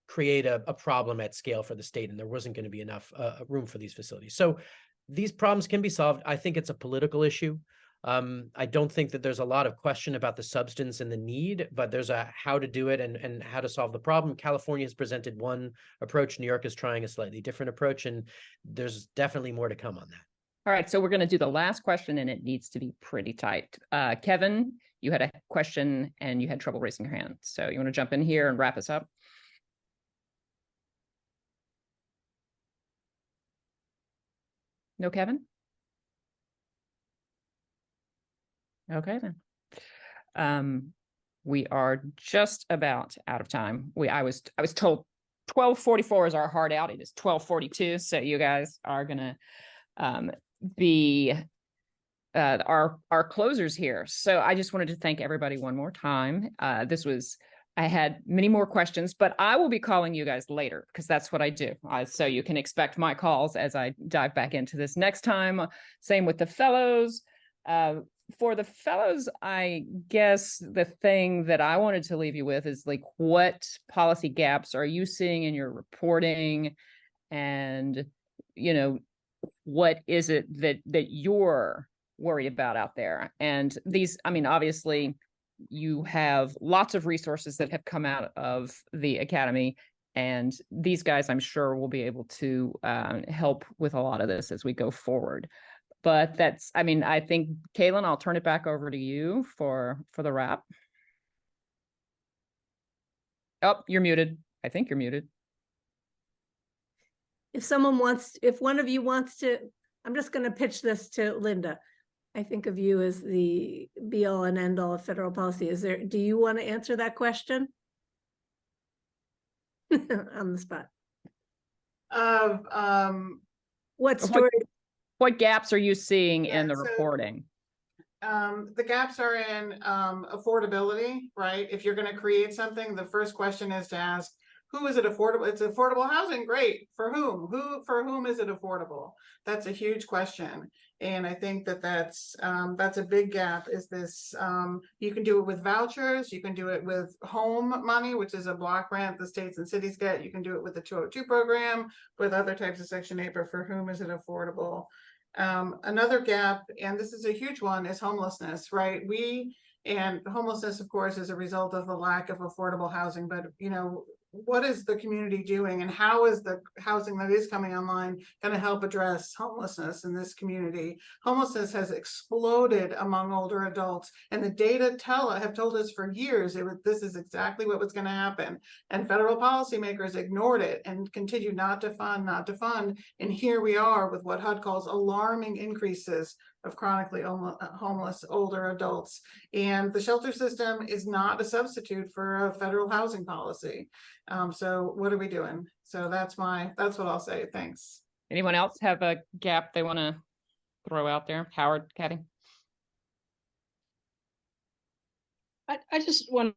create a problem at scale for the state, and there wasn't going to be enough room for these facilities. So these problems can be solved. I think it's a political issue. I don't think that there's a lot of question about the substance and the need, but there's a how to do it and how to solve the problem. California has presented one approach. New York is trying a slightly different approach, and there's definitely more to come on that. All right, so we're going to do the last question, and it needs to be pretty tight. Kevin, you had a question and you had trouble raising your hand. So you want to jump in here and wrap us up? No, Kevin? Okay, then. We are just about out of time. I was told 12:44 is our hard out. It is 12:42, so you guys are gonna be our closers here. So I just wanted to thank everybody one more time. I had many more questions, but I will be calling you guys later, because that's what I do. So you can expect my calls as I dive back into this next time. Same with the fellows. For the fellows, I guess the thing that I wanted to leave you with is, like, what policy gaps are you seeing in your reporting? And, what is it that you're worried about out there? And these, I mean, obviously, you have lots of resources that have come out of the Academy, and these guys, I'm sure, will be able to help with a lot of this as we go forward. But I think, Caitlin, I'll turn it back over to you for the wrap. Oh, you're muted. I think you're muted. If one of you wants to, I'm just going to pitch this to Linda. I think of you as the be all and end all of federal policy. Do you want to answer that question? On the spot. Of What story? What gaps are you seeing in the so- reporting? the gaps are in affordability, right? If you're going to create something, the first question is to ask, who is it affordable? It's affordable housing, great. For whom? For whom is it affordable? That's a huge question. And I think that's a big gap. Is this you can do it with vouchers, you can do it with home money, which is a block grant the states and cities get. You can do it with the 202 program, with other types of Section 8, but for whom is it affordable? Another gap, and this is a huge one, is homelessness, right? And homelessness, of course, is a result of the lack of affordable housing, but what is the community doing, and how is the housing that is coming online going to help address homelessness in this community? Homelessness has exploded among older adults, and the data have told us for years this is exactly what was going to happen. And federal policymakers ignored it and continued not to fund. And here we are with what HUD calls alarming increases of chronically homeless older adults. And the shelter system is not a substitute for a federal housing policy. So what are we doing? So that's what I'll say. Thanks. Anyone else have a gap they want to throw out there? Howard, Kathy? I just want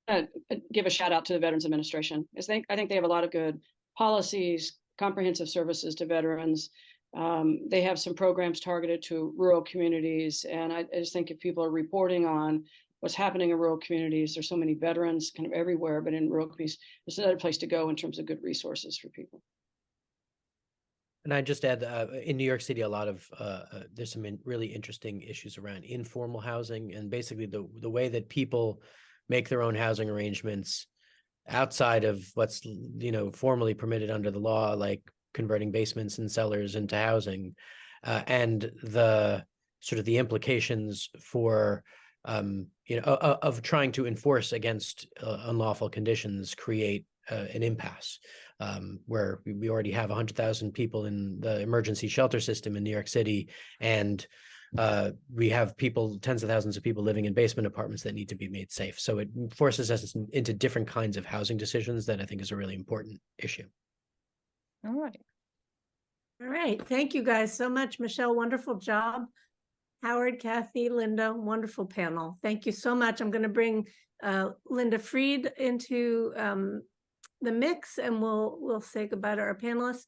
to give a shout out to the Veterans Administration. I think they have a lot of good policies, comprehensive services to veterans. They have some programs targeted to rural communities. And I just think if people are reporting on what's happening in rural communities, there's so many veterans kind of everywhere, but in rural communities, there's another place to go in terms of good resources for people. And I just add, in New York City, a lot of there's some really interesting issues around informal housing, and basically the way that people make their own housing arrangements outside of what's formally permitted under the law, like converting basements and cellars into housing, and the sort of the implications for of trying to enforce against unlawful conditions create an impasse, where we already have 100,000 people in the emergency shelter system in New York City, and we have tens of thousands of people living in basement apartments that need to be made safe. So it forces us into different kinds of housing decisions that I think is a really important issue. All right. All right. Thank you guys so much. Michelle, wonderful job. Howard, Kathy, Linda, wonderful panel. Thank you so much. I'm going to bring Linda Fried into the mix, and we'll say goodbye to our panelists.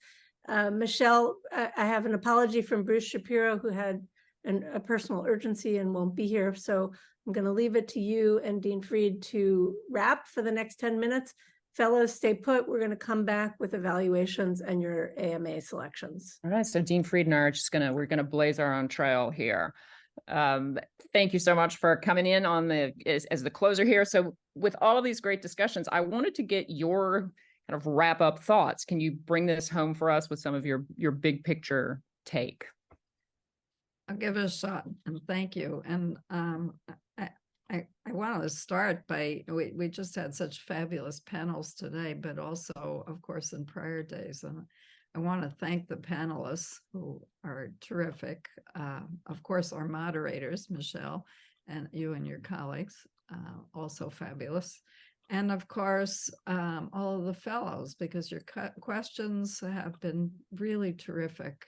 Michelle, I have an apology from Bruce Shapiro, who had a personal urgency and won't be here. So I'm going to leave it to you and Dean Fried to wrap for the next 10 minutes. Fellows, stay put. We're going to come back with evaluations and your AMA selections. All right. So Dean Fried and I are we're going to blaze our own trail here. Thank you so much for coming in on as the closer here. So with all of these great discussions, I wanted to get your kind of wrap up thoughts. Can you bring this home for us with some of your big picture take? I'll give it a shot, and thank you. And I want to start by, we just had such fabulous panels today, but also, of course, in prior days. And I want to thank the panelists who are terrific. Of course, our moderators, Michelle, and you and your colleagues, also fabulous. And of course, all of the fellows, because your questions have been really terrific.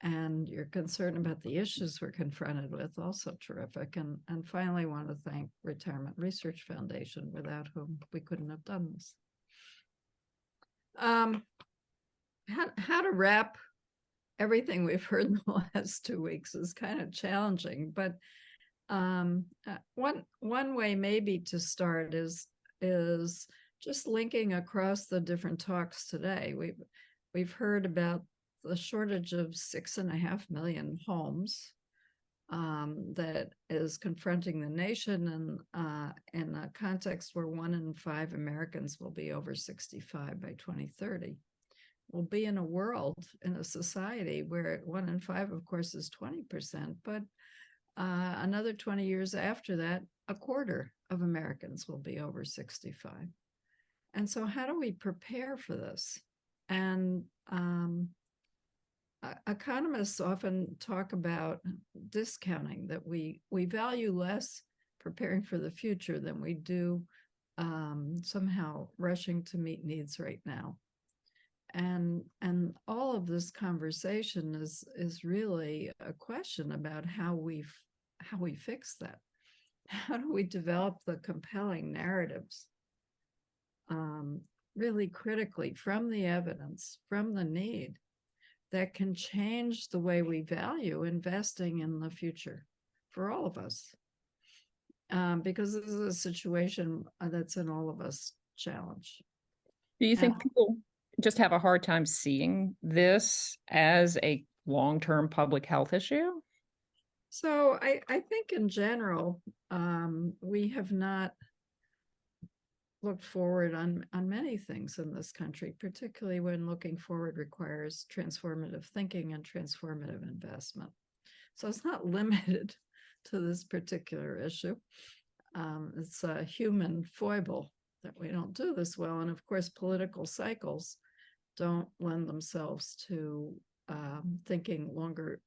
And your concern about the issues we're confronted with, also terrific. And finally, want to thank Retirement Research Foundation, without whom we couldn't have done this. How to wrap everything we've heard in the last 2 weeks is kind of challenging, but one way maybe to start is just linking across the different talks today. We've heard about the shortage of 6.5 million homes that is confronting the nation, and in a context where 1 in 5 Americans will be over 65 by 2030. We'll be in a society where 1 in 5, of course, is 20%, but another 20 years after that, 1/4 of Americans will be over 65. And so how do we prepare for this? And economists often talk about discounting, that we value less preparing for the future than we do somehow rushing to meet needs right now. And all of this conversation is really a question about how we fix that. How do we develop the compelling narratives really critically from the evidence, from the need, that can change the way we value investing in the future for all of us? Because this is a situation that's in all of us challenge. Do you think people just have a hard time seeing this as a long-term public health issue? So I think in general, we have not looked forward on many things in this country, particularly when looking forward requires transformative thinking and transformative investment. So it's not limited to this particular issue. It's a human foible that we don't do this well. And of course, political cycles don't lend themselves to thinking longer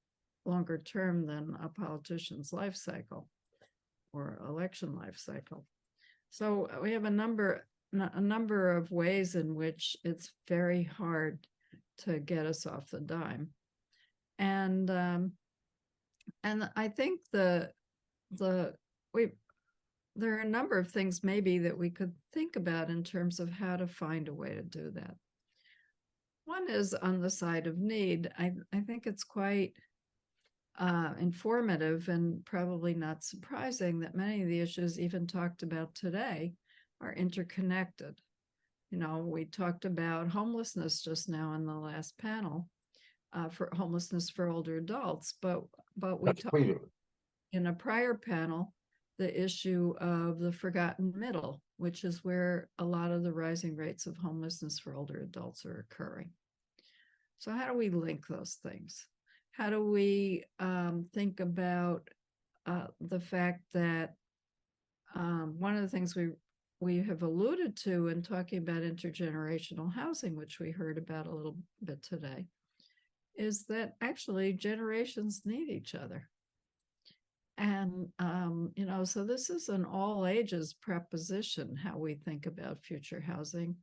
term than a politician's life cycle or election life cycle. So we have a number of ways in which it's very hard to get us off the dime. And I think there are a number of things maybe that we could think about in terms of how to find a way to do that. One is on the side of need. I think it's quite informative and probably not surprising that many of the issues even talked about today are interconnected. You know, we talked about homelessness just now in the last panel, for homelessness for older adults, but we talked in a prior panel the issue of the forgotten middle, which is where a lot of the rising rates of homelessness for older adults are occurring. So how do we link those things? How do we think about the fact that one of the things we have alluded to in talking about intergenerational housing, which we heard about a little bit today, is that actually generations need each other. And, you know, so this is an all ages proposition, how we think about future housing,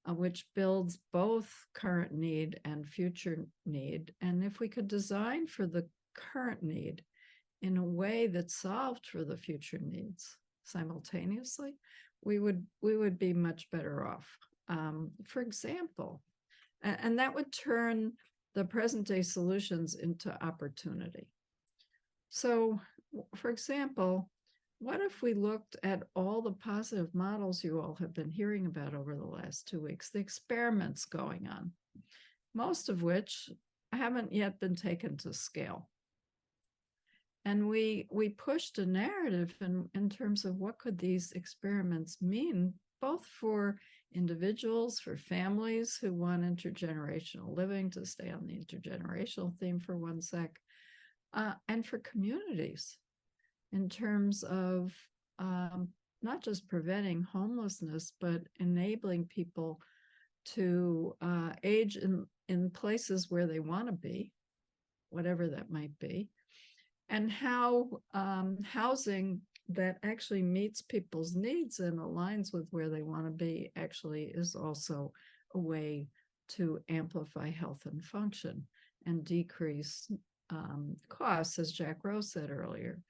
which builds both current need and future need. And if we could design for the current need in a way that solved for the future needs simultaneously, we would be much better off. For example, and that would turn the present day solutions into opportunity. So, for example, what if we looked at all the positive models you all have been hearing about over the last 2 weeks, the experiments going on, most of which haven't yet been taken to scale. And we pushed a narrative in terms of what could these experiments mean, both for individuals, for families who want intergenerational living, to stay on the intergenerational theme for 1 sec, and for communities in terms of not just preventing homelessness, but enabling people to age in places where they want to be, whatever that might be, and how housing that actually meets people's needs and aligns with where they want to be actually is also a way to amplify health and function and decrease costs, as Jack Rose said earlier,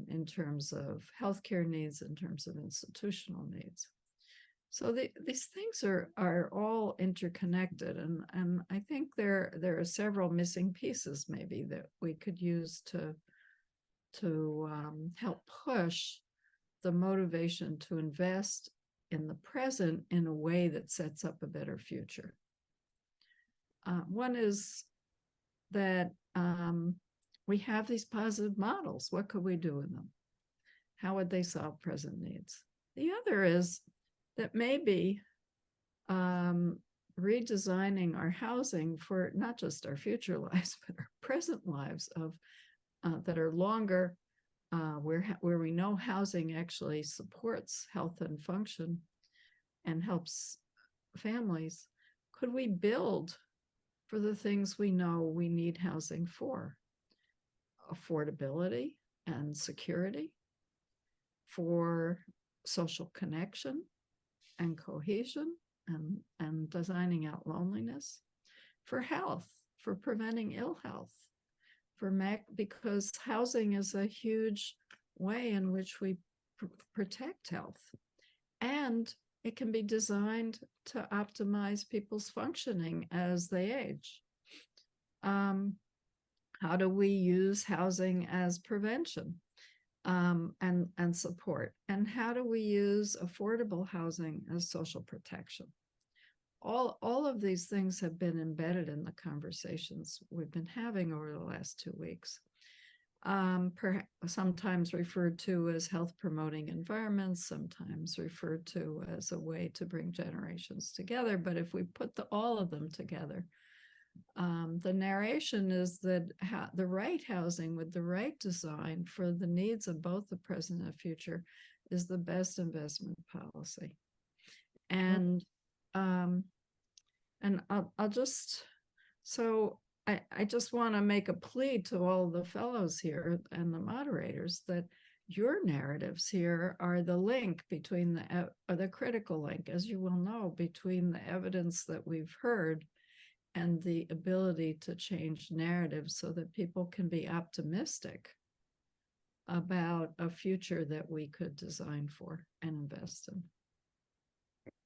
in terms of healthcare needs, in terms of institutional needs. So these things are all interconnected, and I think there are several missing pieces maybe that we could use to help push the motivation to invest in the present in a way that sets up a better future. One is that we have these positive models. What could we do with them? How would they solve present needs? The other is that maybe redesigning our housing for not just our future lives, but our present lives of that are longer, where we know housing actually supports health and function, and helps families, could we build for the things we know we need housing for? Affordability and security, for social connection and cohesion, and designing out loneliness, for health, for preventing ill health, because housing is a huge way in which we protect health, and it can be designed to optimize people's functioning as they age. How do we use housing as prevention and support? And how do we use affordable housing as social protection? All of these things have been embedded in the conversations we've been having over the last 2 weeks. Sometimes referred to as health promoting environments, sometimes referred to as a way to bring generations together. But if we put all of them together, the narration is that the right housing with the right design for the needs of both the present and future is the best investment policy. And I'll just, so I just want to make a plea to all the fellows here and the moderators that your narratives here are the link between the critical link, as you will know, between the evidence that we've heard and the ability to change narratives so that people can be optimistic about a future that we could design for and invest in.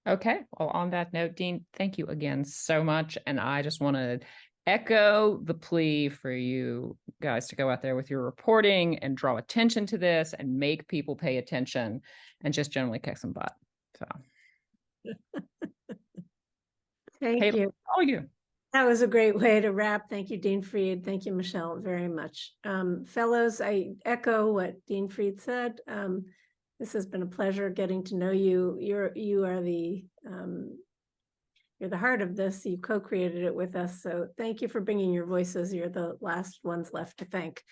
Okay, well, on that note, Dean, thank you again so much. And I just want to echo the plea for you guys to go out there with your reporting and draw attention to this and make people pay attention and just generally kick some butt. So Thank you. All you. That was a great way to wrap. Thank you, Dean Freed. Thank you, Michelle, very much. Fellows, I echo what Dean Freed said. This has been a pleasure getting to know you. You are you're the heart of this. You co-created it with us. So thank you for bringing your voices. You're the last ones left to thank.